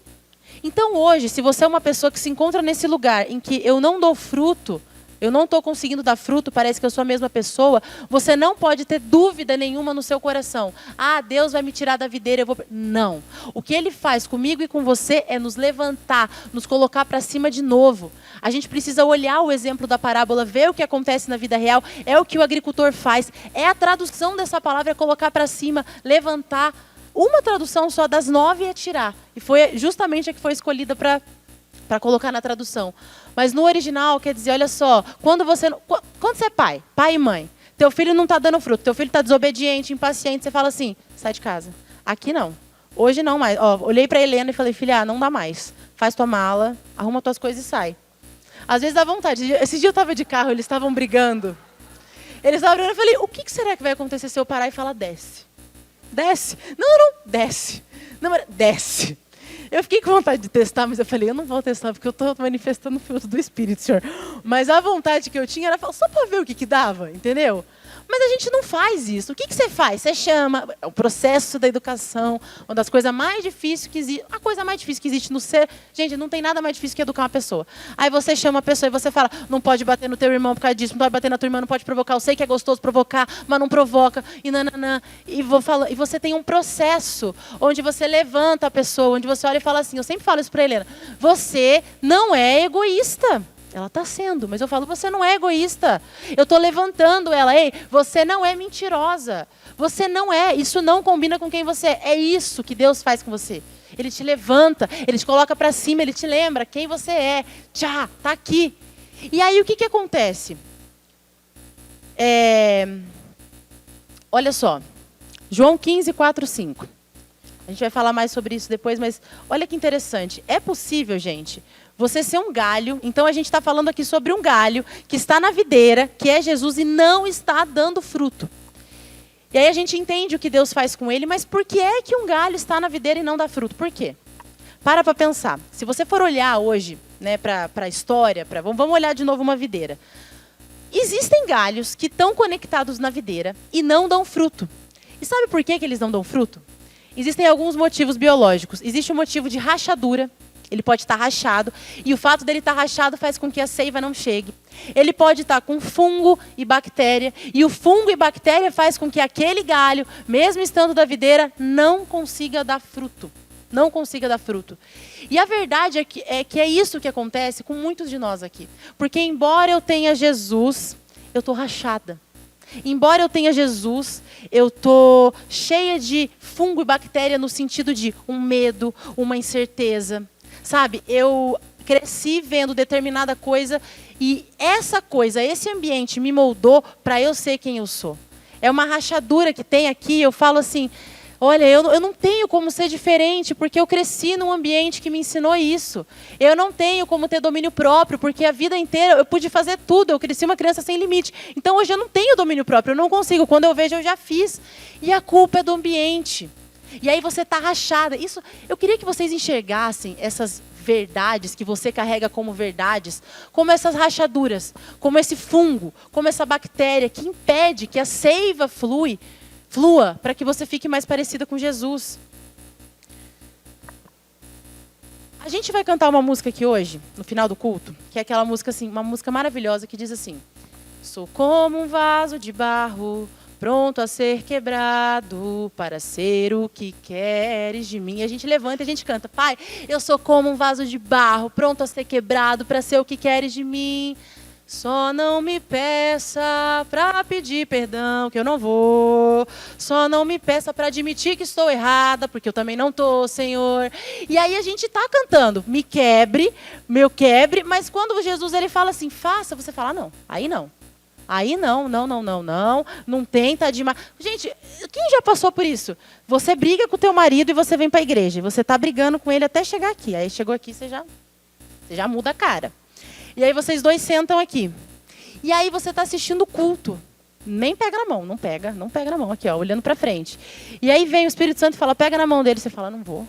S1: Então hoje, se você é uma pessoa que se encontra nesse lugar em que eu não dou fruto, eu não estou conseguindo dar fruto, parece que eu sou a mesma pessoa, você não pode ter dúvida nenhuma no seu coração. Ah, Deus vai me tirar da videira, eu vou... Não. O que Ele faz comigo e com você é nos levantar, nos colocar para cima de novo. A gente precisa olhar o exemplo da parábola, ver o que acontece na vida real, é o que o agricultor faz. É a tradução dessa palavra, é colocar para cima, levantar. Uma tradução só das 9 é tirar. E foi justamente a que foi escolhida para colocar na tradução. Mas no original, quer dizer, olha só, quando você é pai e mãe, teu filho não está dando fruto, teu filho está desobediente, impaciente, você fala assim: sai de casa. Aqui não. Hoje não mais. Ó, olhei para a Helena e falei: filha, não dá mais. Faz tua mala, arruma tuas coisas e sai. Às vezes dá vontade. Esse dia eu estava de carro, eles estavam brigando. Eles estavam brigando, eu falei: o que será que vai acontecer se eu parar e falar desce? Desce. Não, desce. Não, desce. Eu fiquei com vontade de testar, mas eu falei: eu não vou testar, porque eu estou manifestando o fruto do Espírito, Senhor. Mas a vontade que eu tinha era só para ver o que dava, entendeu? Mas a gente não faz isso. O que você faz? Você chama, é o processo da educação, uma das coisas mais difíceis que existe, a coisa mais difícil que existe no ser. Gente, não tem nada mais difícil que educar uma pessoa. Aí você chama a pessoa e você fala: não pode bater no teu irmão por causa disso, não pode bater na tua irmã, não pode provocar. Eu sei que é gostoso provocar, mas não provoca. E você tem um processo onde você levanta a pessoa, onde você olha e fala assim, eu sempre falo isso para a Helena: você não é egoísta. Ela está sendo, mas eu falo: você não é egoísta. Eu estou levantando ela. Ei, você não é mentirosa. Você não é. Isso não combina com quem você é. É isso que Deus faz com você. Ele te levanta, Ele te coloca para cima, Ele te lembra quem você é. Tchá, tá aqui. E aí o que acontece? Olha só. João 15, 4, 5. A gente vai falar mais sobre isso depois, mas olha que interessante. É possível, gente, você ser um galho. Então a gente está falando aqui sobre um galho que está na videira, que é Jesus, e não está dando fruto. E aí a gente entende o que Deus faz com ele, mas por que é que um galho está na videira e não dá fruto? Por quê? Para pensar. Se você for olhar hoje, né, para a história, vamos olhar de novo uma videira. Existem galhos que estão conectados na videira e não dão fruto. E sabe por que eles não dão fruto? Existem alguns motivos biológicos. Existe o motivo de rachadura. Ele pode estar rachado, e o fato dele estar rachado faz com que a seiva não chegue. Ele pode estar com fungo e bactéria, e o fungo e bactéria faz com que aquele galho, mesmo estando da videira, não consiga dar fruto. Não consiga dar fruto. E a verdade é que é isso que acontece com muitos de nós aqui. Porque embora eu tenha Jesus, eu estou rachada. Embora eu tenha Jesus, eu estou cheia de fungo e bactéria no sentido de um medo, uma incerteza. Sabe, eu cresci vendo determinada coisa e essa coisa, esse ambiente me moldou para eu ser quem eu sou. É uma rachadura que tem aqui, eu falo assim: olha, eu não tenho como ser diferente porque eu cresci num ambiente que me ensinou isso. Eu não tenho como ter domínio próprio porque a vida inteira eu pude fazer tudo. Eu cresci uma criança sem limite. Então hoje eu não tenho domínio próprio, eu não consigo. Quando eu vejo, eu já fiz. E a culpa é do ambiente. E aí você está rachada. Isso, eu queria que vocês enxergassem essas verdades que você carrega como verdades, como essas rachaduras, como esse fungo, como essa bactéria que impede que a seiva flui, Flua para que você fique mais parecida com Jesus. A gente vai cantar uma música aqui hoje, no final do culto, que é aquela música assim, uma música maravilhosa que diz assim: sou como um vaso de barro, pronto a ser quebrado, para ser o que queres de mim. E a gente levanta e a gente canta: Pai, eu sou como um vaso de barro, pronto a ser quebrado, para ser o que queres de mim. Só não me peça para pedir perdão, que eu não vou. Só não me peça para admitir que estou errada, porque eu também não estou, Senhor. E aí a gente está cantando: me quebre, meu quebre. Mas quando Jesus ele fala assim, faça, você fala: não, aí não. Aí não. Não tenta demais. Gente, quem já passou por isso? Você briga com o teu marido e você vem para a igreja. Você está brigando com ele até chegar aqui. Aí chegou aqui, você já muda a cara. E aí vocês dois sentam aqui. E aí você está assistindo o culto. Nem pega na mão, não pega na mão aqui, ó, olhando para frente. E aí vem o Espírito Santo e fala: pega na mão dele. Você fala: não vou.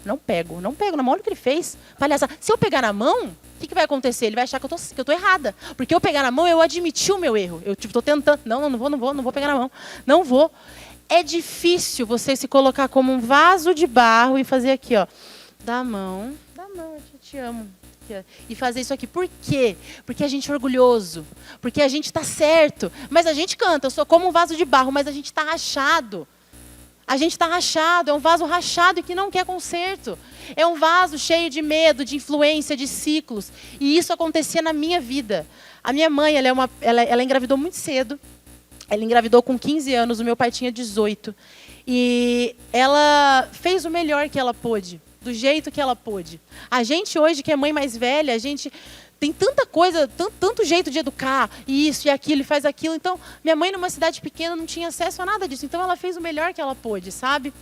S1: Não pego na mão. Olha o que ele fez. Palhaçada. Se eu pegar na mão, o que vai acontecer? Ele vai achar que eu tô errada. Porque eu pegar na mão, eu admiti o meu erro. Eu tô tentando. Não vou pegar na mão. Não vou. É difícil você se colocar como um vaso de barro e fazer aqui, ó. Dá a mão, eu te amo. E fazer isso aqui. Por quê? Porque a gente é orgulhoso. Porque a gente está certo. Mas a gente canta: eu sou como um vaso de barro, mas a gente está rachado. A gente está rachado, é um vaso rachado e que não quer conserto. É um vaso cheio de medo, de influência, de ciclos. E isso acontecia na minha vida. A minha mãe, ela engravidou muito cedo. Ela engravidou com 15 anos, o meu pai tinha 18. E ela fez o melhor que ela pôde, do jeito que ela pôde. A gente hoje, que é mãe mais velha, a gente tem tanta coisa, tanto jeito de educar, e isso e aquilo, e faz aquilo. Então, minha mãe, numa cidade pequena, não tinha acesso a nada disso. Então, ela fez o melhor que ela pôde, sabe?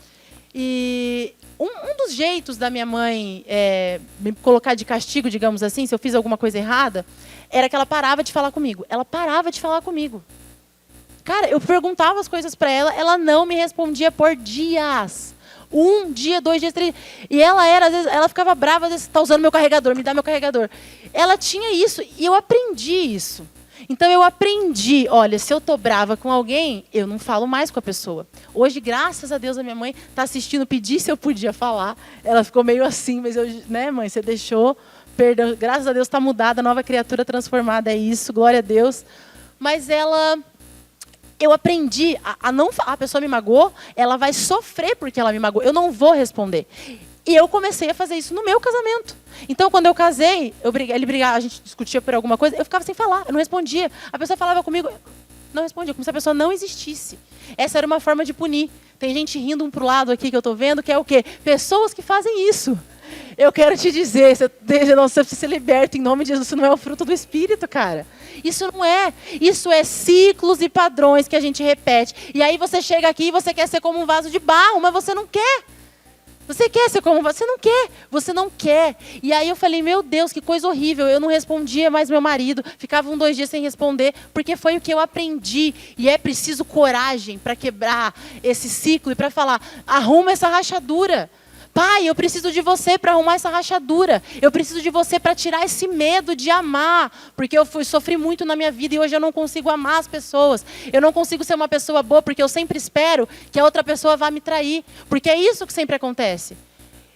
S1: E um dos jeitos da minha mãe me colocar de castigo, digamos assim, se eu fiz alguma coisa errada, era que ela parava de falar comigo. Ela parava de falar comigo. Cara, eu perguntava as coisas para ela, ela não me respondia por dias. 1 dia, 2 dias, 3 dias. E às vezes, ela ficava brava, às vezes, está usando meu carregador, me dá meu carregador. Ela tinha isso, e eu aprendi isso. Então, eu aprendi, olha, se eu estou brava com alguém, eu não falo mais com a pessoa. Hoje, graças a Deus, a minha mãe está assistindo, pedi se eu podia falar. Ela ficou meio assim, mas eu, né, mãe, você deixou, perdão. Graças a Deus está mudada, nova criatura transformada, é isso, glória a Deus. Mas eu aprendi a não falar. A pessoa me magoou, ela vai sofrer porque ela me magoou. Eu não vou responder. E eu comecei a fazer isso no meu casamento. Então, quando eu casei, ele brigava, a gente discutia por alguma coisa, eu ficava sem falar, eu não respondia. A pessoa falava comigo, não respondia, como se a pessoa não existisse. Essa era uma forma de punir. Tem gente rindo um pro lado aqui que eu estou vendo, que é o quê? Pessoas que fazem isso. Eu quero te dizer, você precisa ser liberto em nome de Jesus, isso não é o fruto do Espírito, cara. Isso não é. Isso é ciclos e padrões que a gente repete. E aí você chega aqui e você quer ser como um vaso de barro, mas você não quer. Você quer ser como um vaso? Você não quer. Você não quer. E aí eu falei, meu Deus, que coisa horrível. Eu não respondia mais meu marido. Ficava 2 dias sem responder, porque foi o que eu aprendi. E é preciso coragem para quebrar esse ciclo e para falar, arruma essa rachadura. Pai, eu preciso de você para arrumar essa rachadura. Eu preciso de você para tirar esse medo de amar. Porque eu sofri muito na minha vida e hoje eu não consigo amar as pessoas. Eu não consigo ser uma pessoa boa porque eu sempre espero que a outra pessoa vá me trair. Porque é isso que sempre acontece.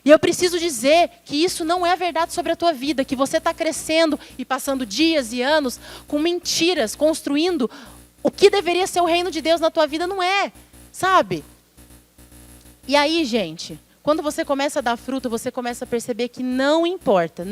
S1: E eu preciso dizer que isso não é verdade sobre a tua vida. Que você está crescendo e passando dias e anos com mentiras, construindo o que deveria ser o reino de Deus na tua vida. Não é, sabe? E aí, gente... Quando você começa a dar fruto, você começa a perceber que não importa,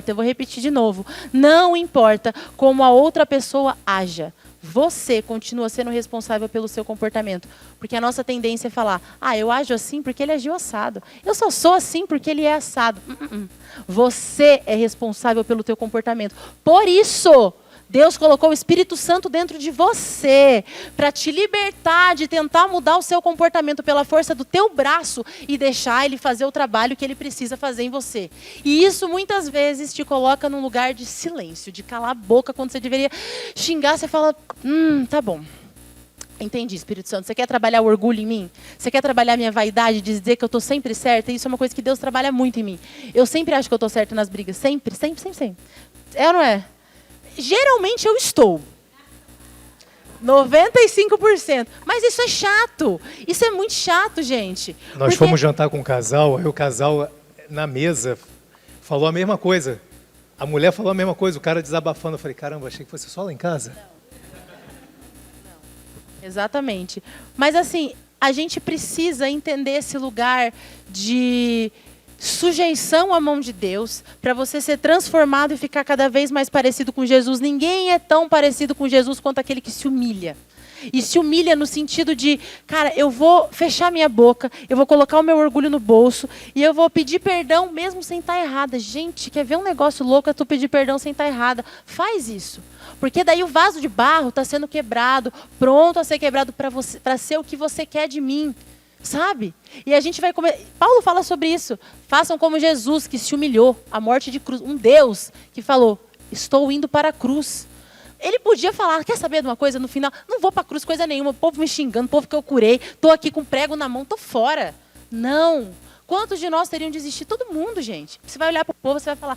S1: eu vou repetir de novo, não importa como a outra pessoa haja, você continua sendo responsável pelo seu comportamento. Porque a nossa tendência é falar, eu ajo assim porque ele agiu assado, eu só sou assim porque ele é assado. Você é responsável pelo teu comportamento. Por isso... Deus colocou o Espírito Santo dentro de você para te libertar de tentar mudar o seu comportamento pela força do teu braço e deixar ele fazer o trabalho que ele precisa fazer em você. E isso muitas vezes te coloca num lugar de silêncio, de calar a boca quando você deveria xingar, você fala, tá bom. Entendi, Espírito Santo. Você quer trabalhar o orgulho em mim? Você quer trabalhar a minha vaidade de dizer que eu estou sempre certa? Isso é uma coisa que Deus trabalha muito em mim. Eu sempre acho que eu estou certa nas brigas. Sempre. É ou não é? Geralmente eu estou. 95%. Mas isso é chato. Isso é muito chato, gente.
S2: Nós fomos jantar com um casal, aí o casal na mesa falou a mesma coisa. A mulher falou a mesma coisa, o cara desabafando. Eu falei, caramba, achei que fosse só lá em casa.
S1: Não. Exatamente. Mas assim, a gente precisa entender esse lugar de sujeição à mão de Deus, para você ser transformado e ficar cada vez mais parecido com Jesus. Ninguém é tão parecido com Jesus quanto aquele que se humilha. E se humilha no sentido de, cara, eu vou fechar minha boca, eu vou colocar o meu orgulho no bolso e eu vou pedir perdão mesmo sem estar errada. Gente, quer ver um negócio louco? É tu pedir perdão sem estar errada. Faz isso. Porque daí o vaso de barro está sendo quebrado, pronto a ser quebrado para ser o que você quer de mim. Sabe? E a gente vai comer. Paulo fala sobre isso. Façam como Jesus, que se humilhou, a morte de cruz. Um Deus que falou, estou indo para a cruz. Ele podia falar, quer saber de uma coisa? No final, não vou para a cruz coisa nenhuma. O povo me xingando, o povo que eu curei. Estou aqui com prego na mão, estou fora. Não. Quantos de nós teriam desistido? Todo mundo, gente. Você vai olhar para o povo, você vai falar,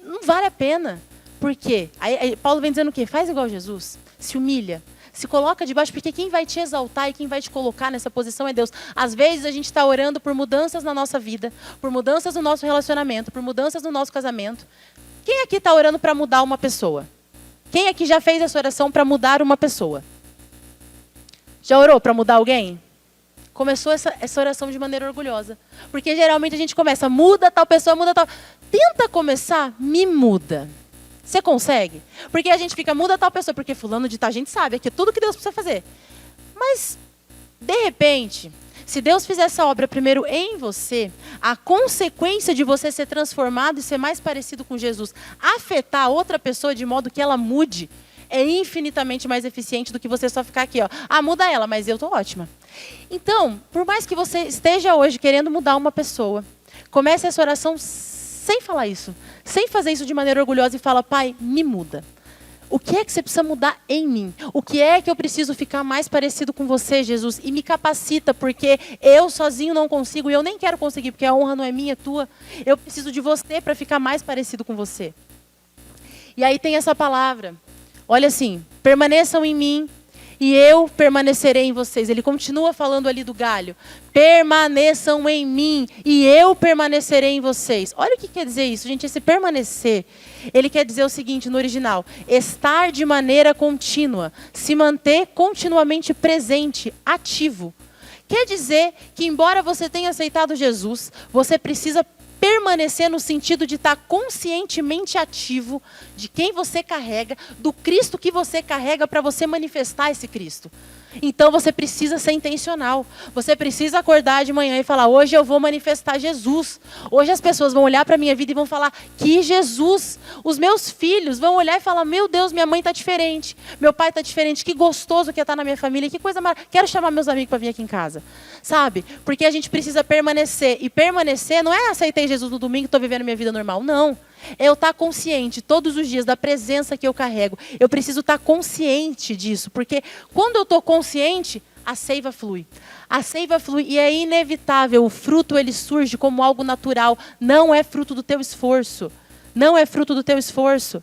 S1: não vale a pena. Por quê? Aí Paulo vem dizendo o quê? Faz igual Jesus. Se humilha. Se coloca debaixo, porque quem vai te exaltar e quem vai te colocar nessa posição é Deus. Às vezes a gente está orando por mudanças na nossa vida, por mudanças no nosso relacionamento, por mudanças no nosso casamento. Quem aqui está orando para mudar uma pessoa? Quem aqui já fez essa oração para mudar uma pessoa? Já orou para mudar alguém? Começou essa oração de maneira orgulhosa. Porque geralmente a gente começa, muda tal pessoa, muda tal. Tenta começar, me muda. Você consegue? Porque a gente fica, muda tal pessoa, porque fulano de tal, a gente sabe, aqui é tudo que Deus precisa fazer. Mas, de repente, se Deus fizer essa obra primeiro em você, a consequência de você ser transformado e ser mais parecido com Jesus, afetar outra pessoa de modo que ela mude, é infinitamente mais eficiente do que você só ficar aqui, ó. Ah, muda ela, mas eu tô ótima. Então, por mais que você esteja hoje querendo mudar uma pessoa, comece essa oração sem falar isso, sem fazer isso de maneira orgulhosa e fala, Pai, me muda. O que é que você precisa mudar em mim? O que é que eu preciso ficar mais parecido com você, Jesus? E me capacita, porque eu sozinho não consigo, e eu nem quero conseguir, porque a honra não é minha, é tua. Eu preciso de você para ficar mais parecido com você. E aí tem essa palavra. Olha assim, permaneçam em mim e eu permanecerei em vocês. Ele continua falando ali do galho. Permaneçam em mim e eu permanecerei em vocês. Olha o que quer dizer isso, gente. Esse permanecer, ele quer dizer o seguinte no original. Estar de maneira contínua. Se manter continuamente presente, ativo. Quer dizer que embora você tenha aceitado Jesus, você precisa permanecer no sentido de estar conscientemente ativo de quem você carrega, do Cristo que você carrega para você manifestar esse Cristo. Então você precisa ser intencional. Você precisa acordar de manhã e falar, hoje eu vou manifestar Jesus. Hoje as pessoas vão olhar para a minha vida e vão falar, que Jesus. Os meus filhos vão olhar e falar, meu Deus, minha mãe está diferente. Meu pai está diferente. Que gostoso que é estar na minha família. Que coisa maravilhosa. Quero chamar meus amigos para vir aqui em casa. Sabe? Porque a gente precisa permanecer. E permanecer não é aceitei Jesus no domingo e estou vivendo minha vida normal. Não. Eu estar consciente todos os dias da presença que eu carrego. Eu preciso estar consciente disso, porque quando eu estou consciente, a seiva flui. A seiva flui e é inevitável. O fruto ele surge como algo natural. Não é fruto do teu esforço. Não é fruto do teu esforço.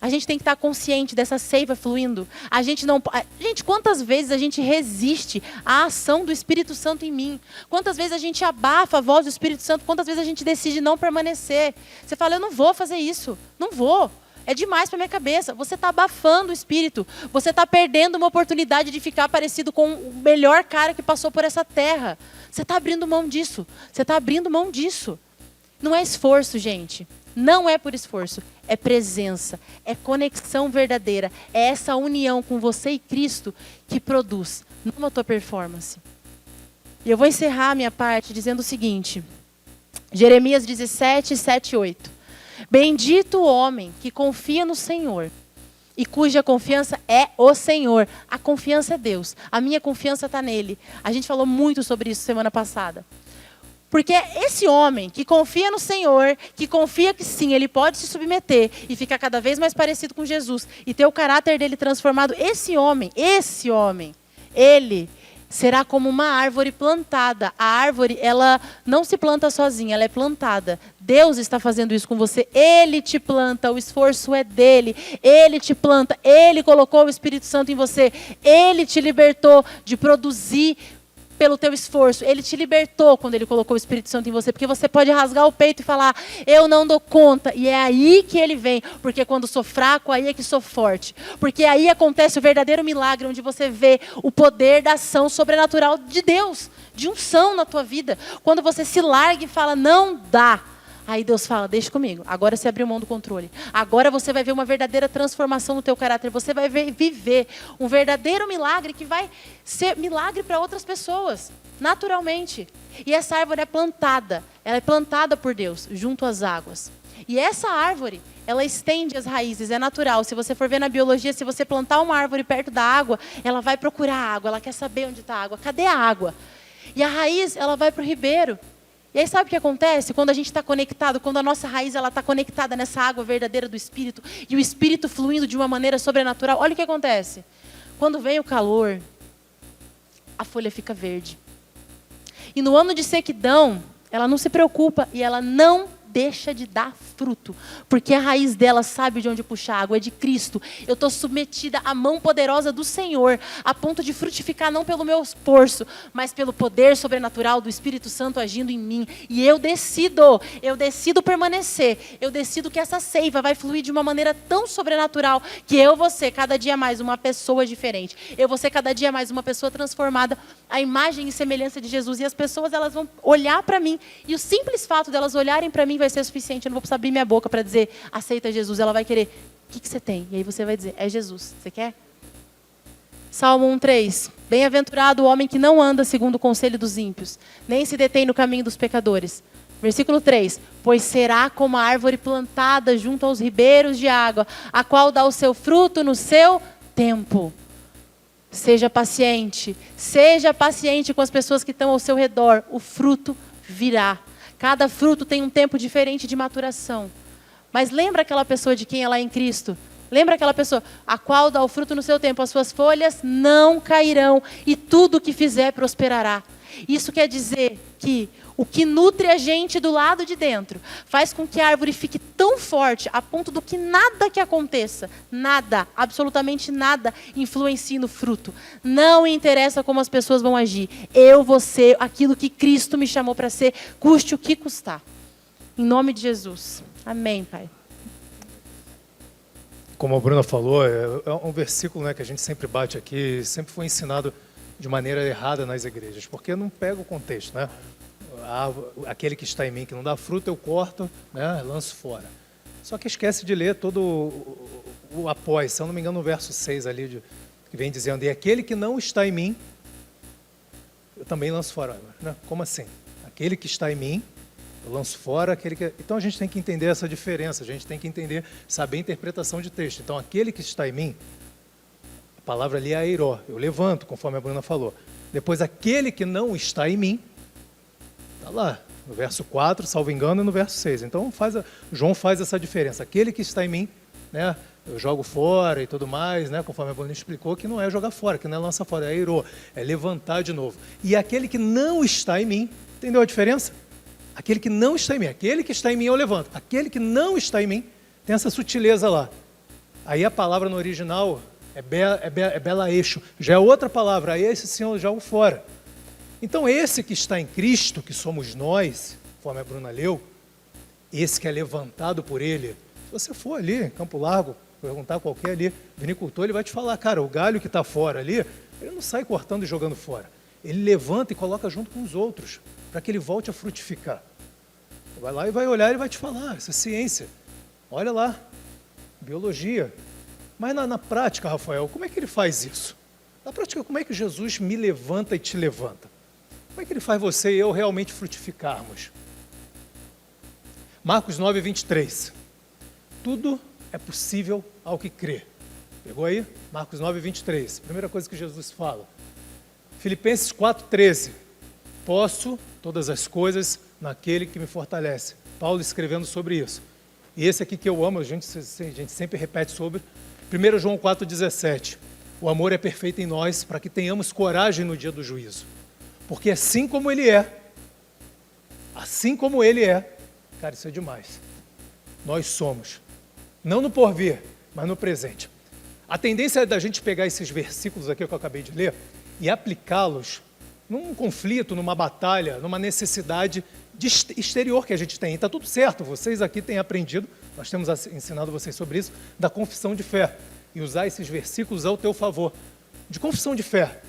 S1: A gente tem que estar consciente dessa seiva fluindo. A gente não, gente, quantas vezes a gente resiste à ação do Espírito Santo em mim? Quantas vezes a gente abafa a voz do Espírito Santo? Quantas vezes a gente decide não permanecer? Você fala, eu não vou fazer isso. Não vou. É demais para minha cabeça. Você está abafando o Espírito. Você está perdendo uma oportunidade de ficar parecido com o melhor cara que passou por essa terra. Você está abrindo mão disso. Você está abrindo mão disso. Não é esforço, gente. Não é por esforço, é presença, é conexão verdadeira, é essa união com você e Cristo que produz, não a tua performance. E eu vou encerrar a minha parte dizendo o seguinte, Jeremias 17, 7 e 8. Bendito o homem que confia no Senhor e cuja confiança é o Senhor. A confiança é Deus, a minha confiança está nele. A gente falou muito sobre isso semana passada. Porque esse homem que confia no Senhor, que confia que sim, ele pode se submeter e ficar cada vez mais parecido com Jesus e ter o caráter dele transformado, esse homem, ele será como uma árvore plantada. A árvore, ela não se planta sozinha, ela é plantada. Deus está fazendo isso com você. Ele te planta, o esforço é dele. Ele te planta, ele colocou o Espírito Santo em você. Ele te libertou de produzir pelo teu esforço. Ele te libertou quando ele colocou o Espírito Santo em você, porque você pode rasgar o peito e falar, eu não dou conta. E é aí que ele vem, porque quando sou fraco, aí é que sou forte. Porque aí acontece o verdadeiro milagre, onde você vê o poder da ação sobrenatural de Deus, de unção na tua vida. Quando você se larga e fala, não dá. Aí Deus fala, deixa comigo, agora você abriu mão do controle. Agora você vai ver uma verdadeira transformação no teu caráter. Você vai viver um verdadeiro milagre que vai ser milagre para outras pessoas, naturalmente. E essa árvore é plantada, ela é plantada por Deus, junto às águas. E essa árvore, ela estende as raízes, é natural. Se você for ver na biologia, se você plantar uma árvore perto da água, ela vai procurar água, ela quer saber onde está a água. Cadê a água? E a raiz, ela vai para o ribeiro. E aí sabe o que acontece? Quando a gente está conectado, quando a nossa raiz está conectada nessa água verdadeira do Espírito, e o Espírito fluindo de uma maneira sobrenatural, olha o que acontece. Quando vem o calor, a folha fica verde. E no ano de sequidão, ela não se preocupa e ela não deixa de dar fruto, porque a raiz dela sabe de onde puxar água, é de Cristo. Eu estou submetida à mão poderosa do Senhor, a ponto de frutificar não pelo meu esforço, mas pelo poder sobrenatural do Espírito Santo agindo em mim. E eu decido permanecer, eu decido que essa seiva vai fluir de uma maneira tão sobrenatural, que eu vou ser cada dia mais uma pessoa diferente, eu vou ser cada dia mais uma pessoa transformada à imagem e semelhança de Jesus, e as pessoas elas vão olhar para mim, e o simples fato delas olharem para mim vai ser suficiente. Eu não vou precisar abrir minha boca para dizer, aceita Jesus. Ela vai querer, o que você tem? E aí você vai dizer, é Jesus. Você quer? Salmo 1:3. Bem-aventurado o homem que não anda segundo o conselho dos ímpios, nem se detém no caminho dos pecadores. Versículo 3. Pois será como a árvore plantada junto aos ribeiros de água, a qual dá o seu fruto no seu tempo. Seja paciente com as pessoas que estão ao seu redor. O fruto virá. Cada fruto tem um tempo diferente de maturação. Mas lembra aquela pessoa de quem ela é em Cristo? Lembra aquela pessoa a qual dá o fruto no seu tempo? As suas folhas não cairão e tudo o que fizer prosperará. Isso quer dizer que o que nutre a gente do lado de dentro faz com que a árvore fique tão forte a ponto do que nada que aconteça, nada, absolutamente nada, influencie no fruto. Não interessa como as pessoas vão agir. Eu vou ser aquilo que Cristo me chamou para ser, custe o que custar. Em nome de Jesus. Amém, Pai.
S2: Como a Bruna falou, é um versículo, né, que a gente sempre bate aqui, sempre foi ensinado de maneira errada nas igrejas, porque não pega o contexto, né? Aquele que está em mim que não dá fruto, eu corto, né, lanço fora. Só que esquece de ler todo o após, se eu não me engano, no verso 6 ali, que vem dizendo, e aquele que não está em mim, eu também lanço fora. Né? Como assim? Aquele que está em mim, eu lanço fora, aquele que... Então a gente tem que entender essa diferença, a gente tem que entender, saber a interpretação de texto. Então aquele que está em mim, a palavra ali é airó, eu levanto, conforme a Bruna falou. Depois aquele que não está em mim, está lá, no verso 4, salvo engano, e no verso 6. Então João faz essa diferença. Aquele que está em mim, né, eu jogo fora e tudo mais, né, conforme a Bruna explicou, que não é jogar fora, que não é lançar fora, é airó, é levantar de novo. E aquele que não está em mim, entendeu a diferença? Aquele que não está em mim, aquele que está em mim eu levanto. Aquele que não está em mim, tem essa sutileza lá. Aí a palavra no original é bela eixo, já é outra palavra, aí esse sim eu jogo fora. Então esse que está em Cristo, que somos nós, conforme a Bruna leu, esse que é levantado por Ele, se você for ali, em Campo Largo, perguntar a qualquer ali, vinicultor, ele vai te falar, cara, o galho que está fora ali, ele não sai cortando e jogando fora. Ele levanta e coloca junto com os outros, para que ele volte a frutificar. Vai lá e vai olhar e vai te falar, isso é ciência. Olha lá, biologia. Mas na prática, Rafael, como é que ele faz isso? Na prática, como é que Jesus me levanta e te levanta? Como é que ele faz você e eu realmente frutificarmos? Marcos 9, 23. Tudo é possível ao que crê. Pegou aí? Marcos 9, 23. Primeira coisa que Jesus fala. Filipenses 4, 13. Posso todas as coisas naquele que me fortalece. Paulo escrevendo sobre isso. E esse aqui que eu amo, a gente sempre repete sobre. 1 João 4, 17. O amor é perfeito em nós para que tenhamos coragem no dia do juízo. Porque assim como Ele é, cara, isso é demais. Nós somos, não no porvir, mas no presente. A tendência é da gente pegar esses versículos aqui que eu acabei de ler e aplicá-los num conflito, numa batalha, numa necessidade exterior que a gente tem. E está tudo certo, vocês aqui têm aprendido, nós temos ensinado vocês sobre isso, da confissão de fé. E usar esses versículos ao teu favor. De confissão de fé.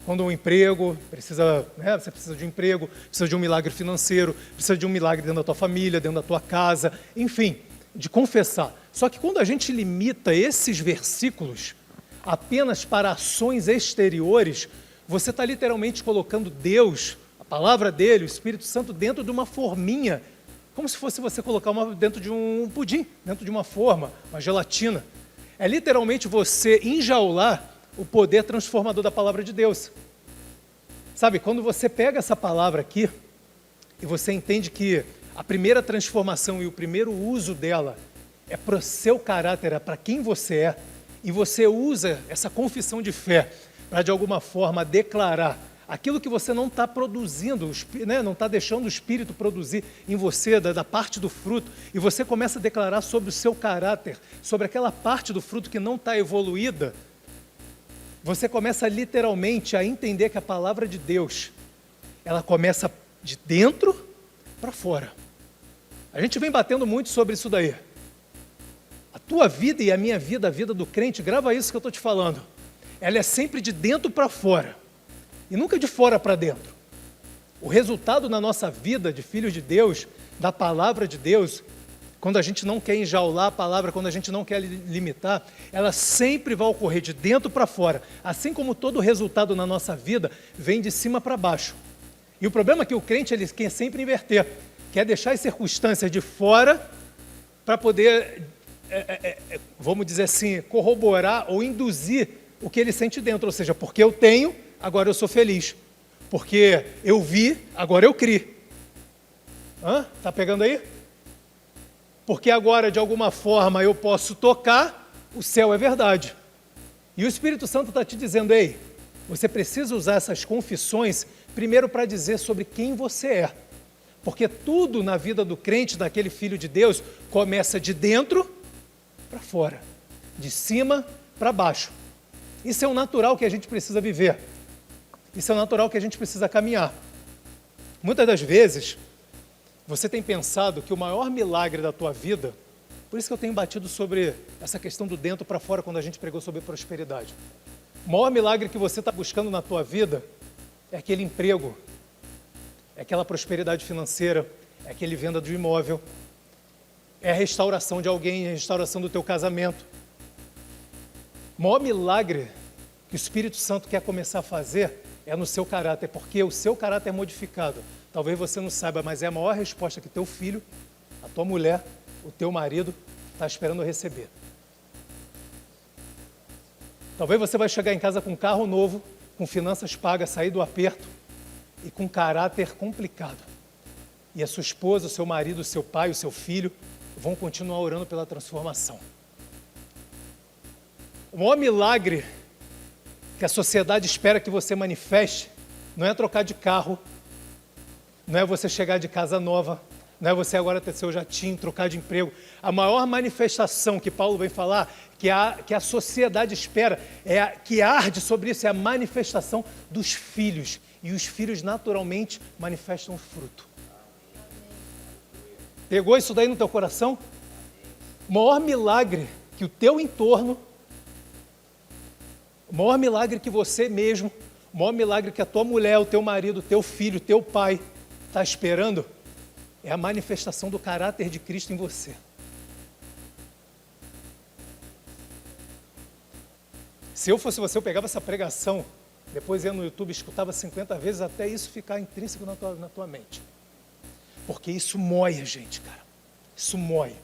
S2: Quando um emprego, você precisa de um emprego, precisa de um milagre financeiro, precisa de um milagre dentro da tua família, dentro da tua casa, enfim, de confessar. Só que quando a gente limita esses versículos apenas para ações exteriores, você está literalmente colocando Deus, a palavra dele, o Espírito Santo, dentro de uma forminha, como se fosse você colocar dentro de um pudim, dentro de uma forma, uma gelatina. É literalmente você enjaular o poder transformador da palavra de Deus. Sabe, quando você pega essa palavra aqui e você entende que a primeira transformação e o primeiro uso dela é para o seu caráter, é para quem você é, e você usa essa confissão de fé para, de alguma forma, declarar aquilo que você não está produzindo, não está deixando o Espírito produzir em você, da parte do fruto, e você começa a declarar sobre o seu caráter, sobre aquela parte do fruto que não está evoluída, você começa literalmente a entender que a palavra de Deus, ela começa de dentro para fora. A gente vem batendo muito sobre isso daí. A tua vida e a minha vida, a vida do crente, grava isso que eu estou te falando, ela é sempre de dentro para fora. E nunca de fora para dentro. O resultado na nossa vida de filhos de Deus, da palavra de Deus, quando a gente não quer enjaular a palavra, quando a gente não quer limitar, ela sempre vai ocorrer de dentro para fora. Assim como todo resultado na nossa vida vem de cima para baixo. E o problema é que o crente ele quer sempre inverter, quer deixar as circunstâncias de fora para poder, vamos dizer assim, corroborar ou induzir o que ele sente dentro. Ou seja, porque eu tenho, agora eu sou feliz. Porque eu vi, agora eu criei. Está pegando aí? Porque agora, de alguma forma, eu posso tocar, o céu é verdade. E o Espírito Santo está te dizendo, ei, você precisa usar essas confissões, primeiro para dizer sobre quem você é. Porque tudo na vida do crente, daquele filho de Deus, começa de dentro para fora. De cima para baixo. Isso é o natural que a gente precisa viver. Isso é o natural que a gente precisa caminhar. Muitas das vezes, você tem pensado que o maior milagre da tua vida, por isso que eu tenho batido sobre essa questão do dentro para fora quando a gente pregou sobre prosperidade. O maior milagre que você está buscando na tua vida é aquele emprego, é aquela prosperidade financeira, é aquele venda de um imóvel, é a restauração de alguém, a restauração do teu casamento. O maior milagre que o Espírito Santo quer começar a fazer é no seu caráter, porque o seu caráter é modificado. Talvez você não saiba, mas é a maior resposta que teu filho, a tua mulher, o teu marido está esperando receber. Talvez você vai chegar em casa com um carro novo, com finanças pagas, sair do aperto e com caráter complicado. E a sua esposa, o seu marido, o seu pai, o seu filho vão continuar orando pela transformação. O maior milagre que a sociedade espera que você manifeste não é trocar de carro, não é você chegar de casa nova, não é você agora ter seu jatinho, trocar de emprego. A maior manifestação que Paulo vem falar, que a sociedade espera, que arde sobre isso, é a manifestação dos filhos. E os filhos naturalmente manifestam o fruto. Pegou isso daí no teu coração? O maior milagre que o teu entorno, o maior milagre que você mesmo, o maior milagre que a tua mulher, o teu marido, o teu filho, o teu pai está esperando, é a manifestação do caráter de Cristo em você. Se eu fosse você, eu pegava essa pregação, depois ia no YouTube, escutava 50 vezes, até isso ficar intrínseco na tua mente. Porque isso mói a gente, cara. Isso mói.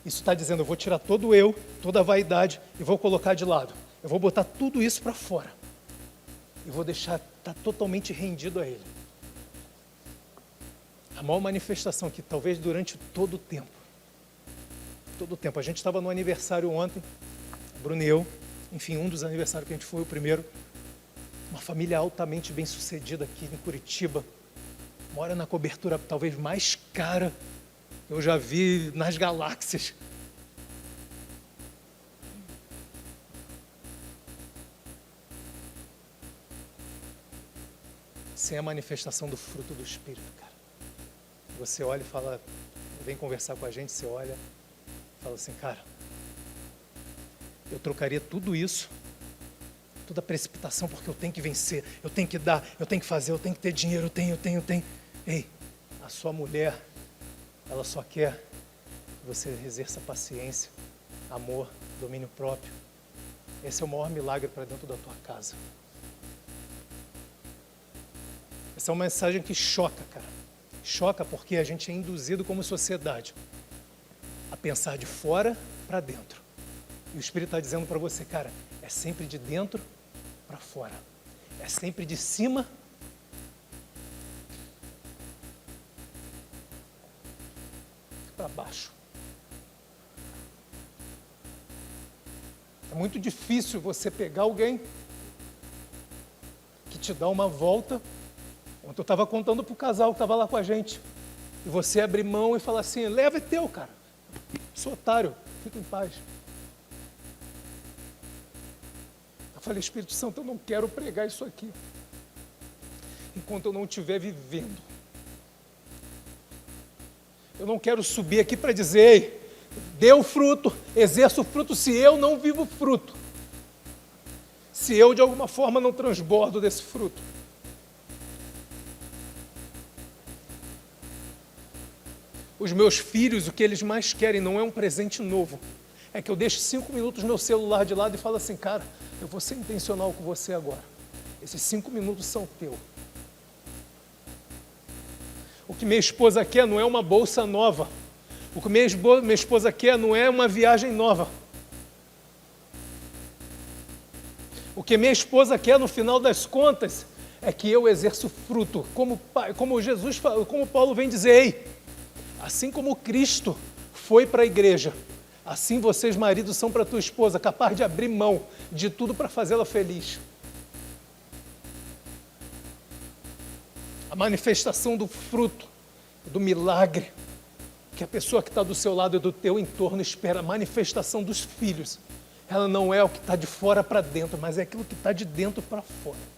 S2: Isso está dizendo, eu vou tirar todo eu, toda a vaidade e vou colocar de lado. Eu vou botar tudo isso para fora. E vou deixar, tá totalmente rendido a Ele. A maior manifestação que talvez durante todo o tempo, a gente estava no aniversário ontem, Bruno e eu, enfim, um dos aniversários que a gente foi, o primeiro, uma família altamente bem-sucedida aqui em Curitiba, mora na cobertura talvez mais cara que eu já vi nas galáxias. Sem a manifestação do fruto do Espírito, cara. Você olha e fala, vem conversar com a gente, você olha e fala assim, cara, eu trocaria tudo isso, toda a precipitação, porque eu tenho que vencer, eu tenho que dar, eu tenho que fazer, eu tenho que ter dinheiro, eu tenho. Ei, a sua mulher, ela só quer que você exerça paciência, amor, domínio próprio. Esse é o maior milagre para dentro da tua casa. Essa é uma mensagem que choca, cara. Choca porque a gente é induzido como sociedade a pensar de fora para dentro. E o Espírito está dizendo para você, cara, é sempre de dentro para fora. É sempre de cima para baixo. É muito difícil você pegar alguém que te dá uma volta. Ontem eu estava contando para o casal que estava lá com a gente. E você abrir mão e falar assim, leva é teu, cara. Sou otário, fica em paz. Eu falei, Espírito Santo, eu não quero pregar isso aqui enquanto eu não estiver vivendo. Eu não quero subir aqui para dizer, ei, dê o fruto, exerça o fruto se eu não vivo o fruto. Se eu de alguma forma não transbordo desse fruto. Os meus filhos, o que eles mais querem não é um presente novo. É que eu deixe 5 minutos meu celular de lado e falo assim, cara, eu vou ser intencional com você agora. Esses 5 minutos são teus. O que minha esposa quer não é uma bolsa nova. O que minha esposa quer não é uma viagem nova. O que minha esposa quer, no final das contas, é que eu exerça o fruto. Como Jesus, como Paulo vem dizer, ei, assim como Cristo foi para a igreja, assim vocês, maridos, são para a tua esposa, capaz de abrir mão de tudo para fazê-la feliz. A manifestação do fruto, do milagre, que a pessoa que está do seu lado e do teu entorno espera, a manifestação dos filhos, ela não é o que está de fora para dentro, mas é aquilo que está de dentro para fora.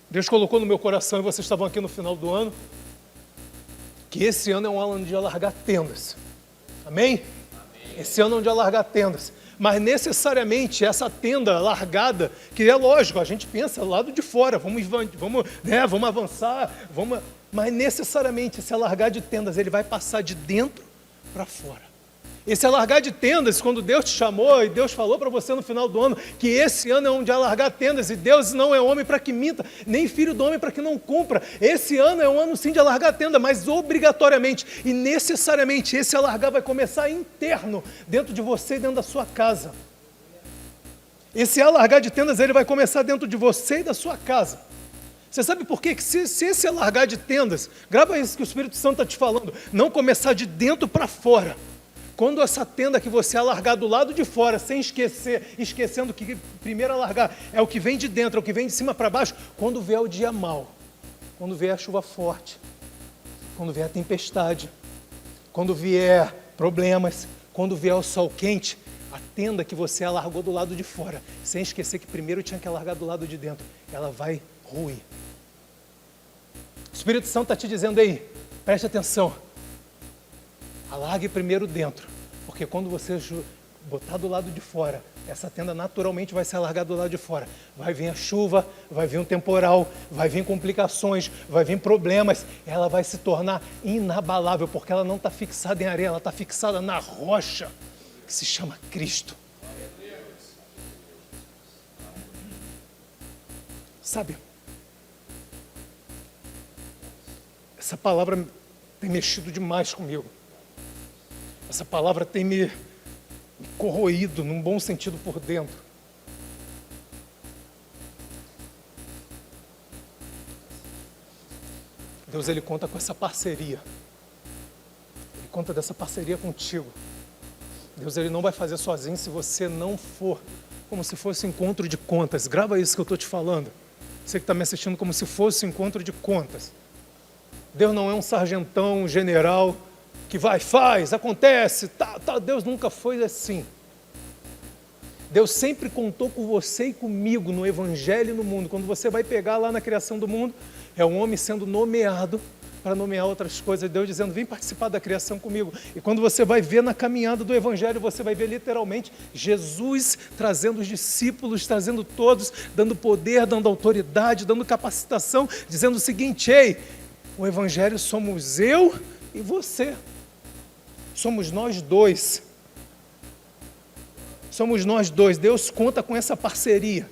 S2: Deus colocou no meu coração, e vocês estavam aqui no final do ano, que esse ano é um ano de alargar tendas. Amém? Esse ano é um de alargar tendas. Mas necessariamente essa tenda largada, que é lógico, a gente pensa do lado de fora, vamos avançar, mas necessariamente esse alargar de tendas, ele vai passar de dentro para fora. Esse alargar de tendas, quando Deus te chamou e Deus falou para você no final do ano que esse ano é um de alargar tendas, e Deus não é homem para que minta, nem filho do homem para que não cumpra. Esse ano é um ano sim de alargar tenda, mas obrigatoriamente e necessariamente esse alargar vai começar interno, dentro de você e dentro da sua casa. Esse alargar de tendas, ele vai começar dentro de você e da sua casa. Você sabe por quê? Que se esse alargar de tendas, grava isso que o Espírito Santo está te falando, não começar de dentro para fora, quando essa tenda que você alargar do lado de fora, sem esquecendo que primeiro alargar é o que vem de dentro, é o que vem de cima para baixo, quando vier o dia mau, quando vier a chuva forte, quando vier a tempestade, quando vier problemas, quando vier o sol quente, a tenda que você alargou do lado de fora, sem esquecer que primeiro tinha que alargar do lado de dentro, ela vai ruir. O Espírito Santo está te dizendo aí, preste atenção, alargue primeiro dentro, porque quando você botar do lado de fora, essa tenda naturalmente vai se alargar do lado de fora. Vai vir a chuva, vai vir um temporal, vai vir complicações, vai vir problemas. Ela vai se tornar inabalável, porque ela não está fixada em areia, ela está fixada na rocha, que se chama Cristo. Sabe, essa palavra tem mexido demais comigo. Essa palavra tem me corroído, num bom sentido, por dentro. Deus, Ele conta com essa parceria. Ele conta dessa parceria contigo. Deus, Ele não vai fazer sozinho se você não for, como se fosse um encontro de contas. Grava isso que eu estou te falando. Você que está me assistindo, como se fosse um encontro de contas. Deus não é um sargentão, um general, que vai, faz, acontece, tá. Deus nunca foi assim. Deus sempre contou com você e comigo no Evangelho e no mundo. Quando você vai pegar lá na criação do mundo, é um homem sendo nomeado para nomear outras coisas. Deus dizendo, vem participar da criação comigo. E quando você vai ver na caminhada do Evangelho, você vai ver literalmente Jesus trazendo os discípulos, trazendo todos, dando poder, dando autoridade, dando capacitação, dizendo o seguinte, ei, o Evangelho somos eu e você. Somos nós dois. Somos nós dois. Deus conta com essa parceria.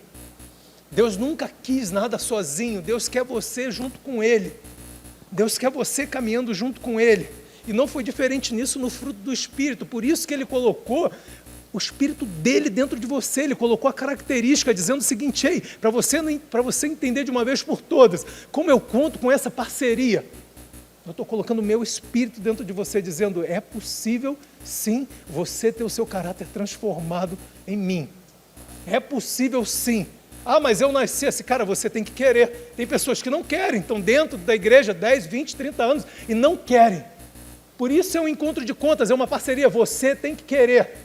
S2: Deus nunca quis nada sozinho. Deus quer você junto com Ele. Deus quer você caminhando junto com Ele. E não foi diferente nisso no fruto do Espírito. Por isso que Ele colocou o Espírito dele dentro de você. Ele colocou a característica dizendo o seguinte, ei, para você entender de uma vez por todas, como eu conto com essa parceria. Eu estou colocando o meu Espírito dentro de você, dizendo, é possível, sim, você ter o seu caráter transformado em mim. É possível, sim. Ah, mas eu nasci assim. Cara, você tem que querer. Tem pessoas que não querem, estão dentro da igreja 10, 20, 30 anos e não querem. Por isso é um encontro de contas, é uma parceria. Você tem que querer.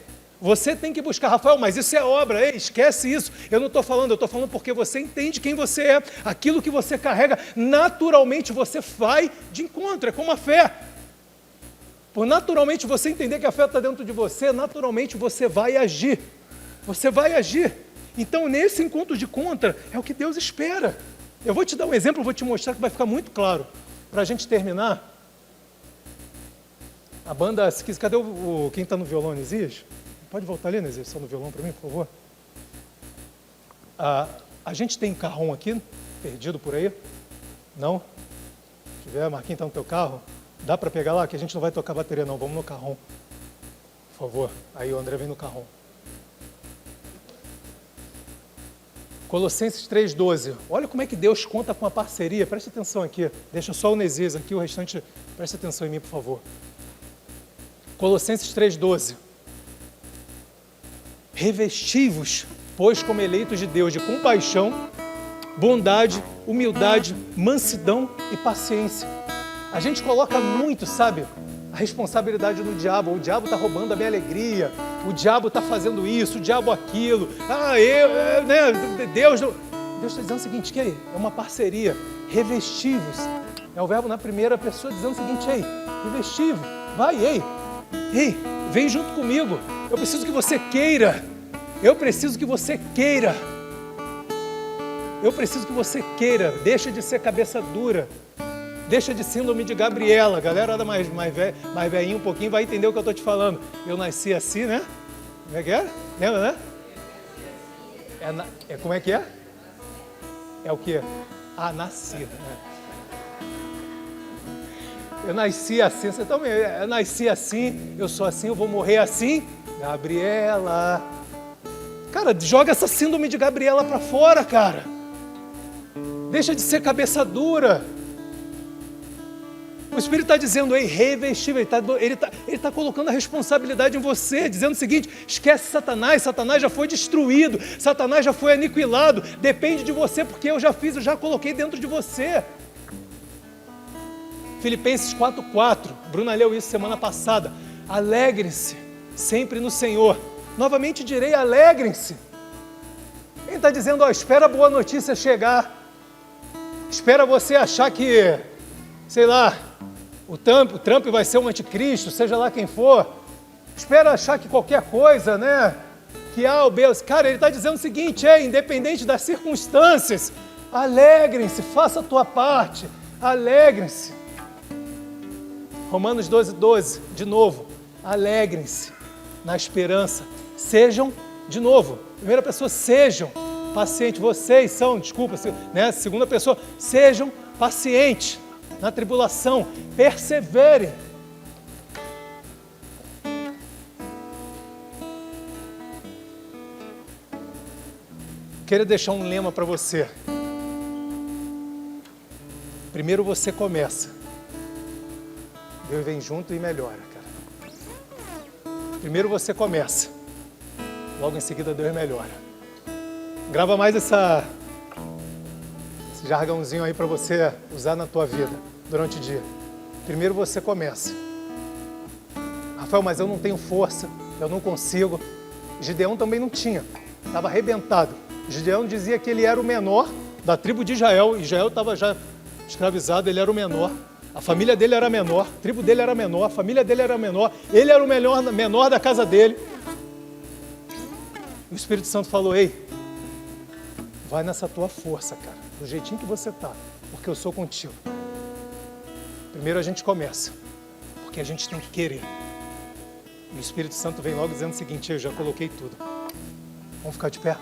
S2: Você tem que buscar. Rafael, mas isso é obra. Ei, esquece isso. Eu não estou falando, eu estou falando porque você entende quem você é. Aquilo que você carrega, naturalmente você vai de encontro. É como a fé. Por naturalmente você entender que a fé está dentro de você, naturalmente você vai agir. Você vai agir. Então, nesse encontro de conta, é o que Deus espera. Eu vou te dar um exemplo, vou te mostrar que vai ficar muito claro. Para a gente terminar, a banda, cadê quem está no violão, Nesias? Pode voltar ali, Nesias, só no violão para mim, por favor. A gente tem carrom aqui, perdido por aí? Não? Se tiver, Marquinhos está no teu carro, dá para pegar lá, que a gente não vai tocar bateria não, vamos no carrom. Por favor, aí o André vem no carrom. Colossenses 3,12. Olha como é que Deus conta com a parceria. Preste atenção aqui. Deixa só o Nesias aqui, o restante, preste atenção em mim, por favor. Colossenses 3,12. Revesti-vos, pois, como eleitos de Deus, de compaixão, bondade, humildade, mansidão e paciência. A gente coloca muito, sabe, a responsabilidade no diabo. O diabo está roubando a minha alegria. O diabo está fazendo isso, o diabo aquilo. Deus está dizendo o seguinte, que é uma parceria. Revesti-vos. É o verbo na primeira pessoa dizendo o seguinte, ei, revesti-vos. Vai, ei, vem junto comigo. Eu preciso que você queira. Eu preciso que você queira. Eu preciso que você queira. Deixa de ser cabeça dura. Deixa de síndrome de Gabriela. A galera mais velhinha um pouquinho vai entender o que eu estou te falando. Eu nasci assim, né? Como é que é? Lembra, né? Como é que é? É o quê? Nasci. Né? Eu nasci assim. Você também. Eu nasci assim. Eu sou assim. Eu vou morrer assim. Gabriela. Cara, joga essa síndrome de Gabriela para fora, cara. Deixa de ser cabeça dura. O Espírito está dizendo, ei, revestível, ele está colocando a responsabilidade em você, dizendo o seguinte, esquece Satanás já foi destruído, Satanás já foi aniquilado, depende de você, porque eu já coloquei dentro de você. Filipenses 4,4, Bruna leu isso semana passada, alegrem-se sempre no Senhor, novamente direi, alegrem-se. Ele está dizendo, espera a boa notícia chegar, espera você achar que, sei lá, o Trump vai ser um anticristo, seja lá quem for. Espera achar que qualquer coisa, né? Que o B. Cara, ele está dizendo o seguinte, independente das circunstâncias, alegrem-se, faça a tua parte, alegrem-se. Romanos 12, de novo, alegrem-se na esperança. Sejam, de novo, primeira pessoa, sejam pacientes. Vocês são, né? Segunda pessoa, sejam pacientes. Na tribulação, persevere. Quero deixar um lema para você. Primeiro você começa. Deus vem junto e melhora, cara. Primeiro você começa, logo em seguida Deus melhora. Grava mais esse jargãozinho aí para você usar na tua vida durante o dia. Primeiro você começa. Rafael, mas eu não tenho força, eu não consigo. Gideão também não tinha, estava arrebentado. Gideão dizia que ele era o menor da tribo de Israel. Israel estava já escravizado, ele era o menor. A família dele era menor, a tribo dele era menor, a família dele era menor. Ele era o menor da casa dele. E o Espírito Santo falou, ei, vai nessa tua força, cara, do jeitinho que você tá, porque eu sou contigo. Primeiro a gente começa, porque a gente tem que querer. E o Espírito Santo vem logo dizendo o seguinte, eu já coloquei tudo. Vamos ficar de pé?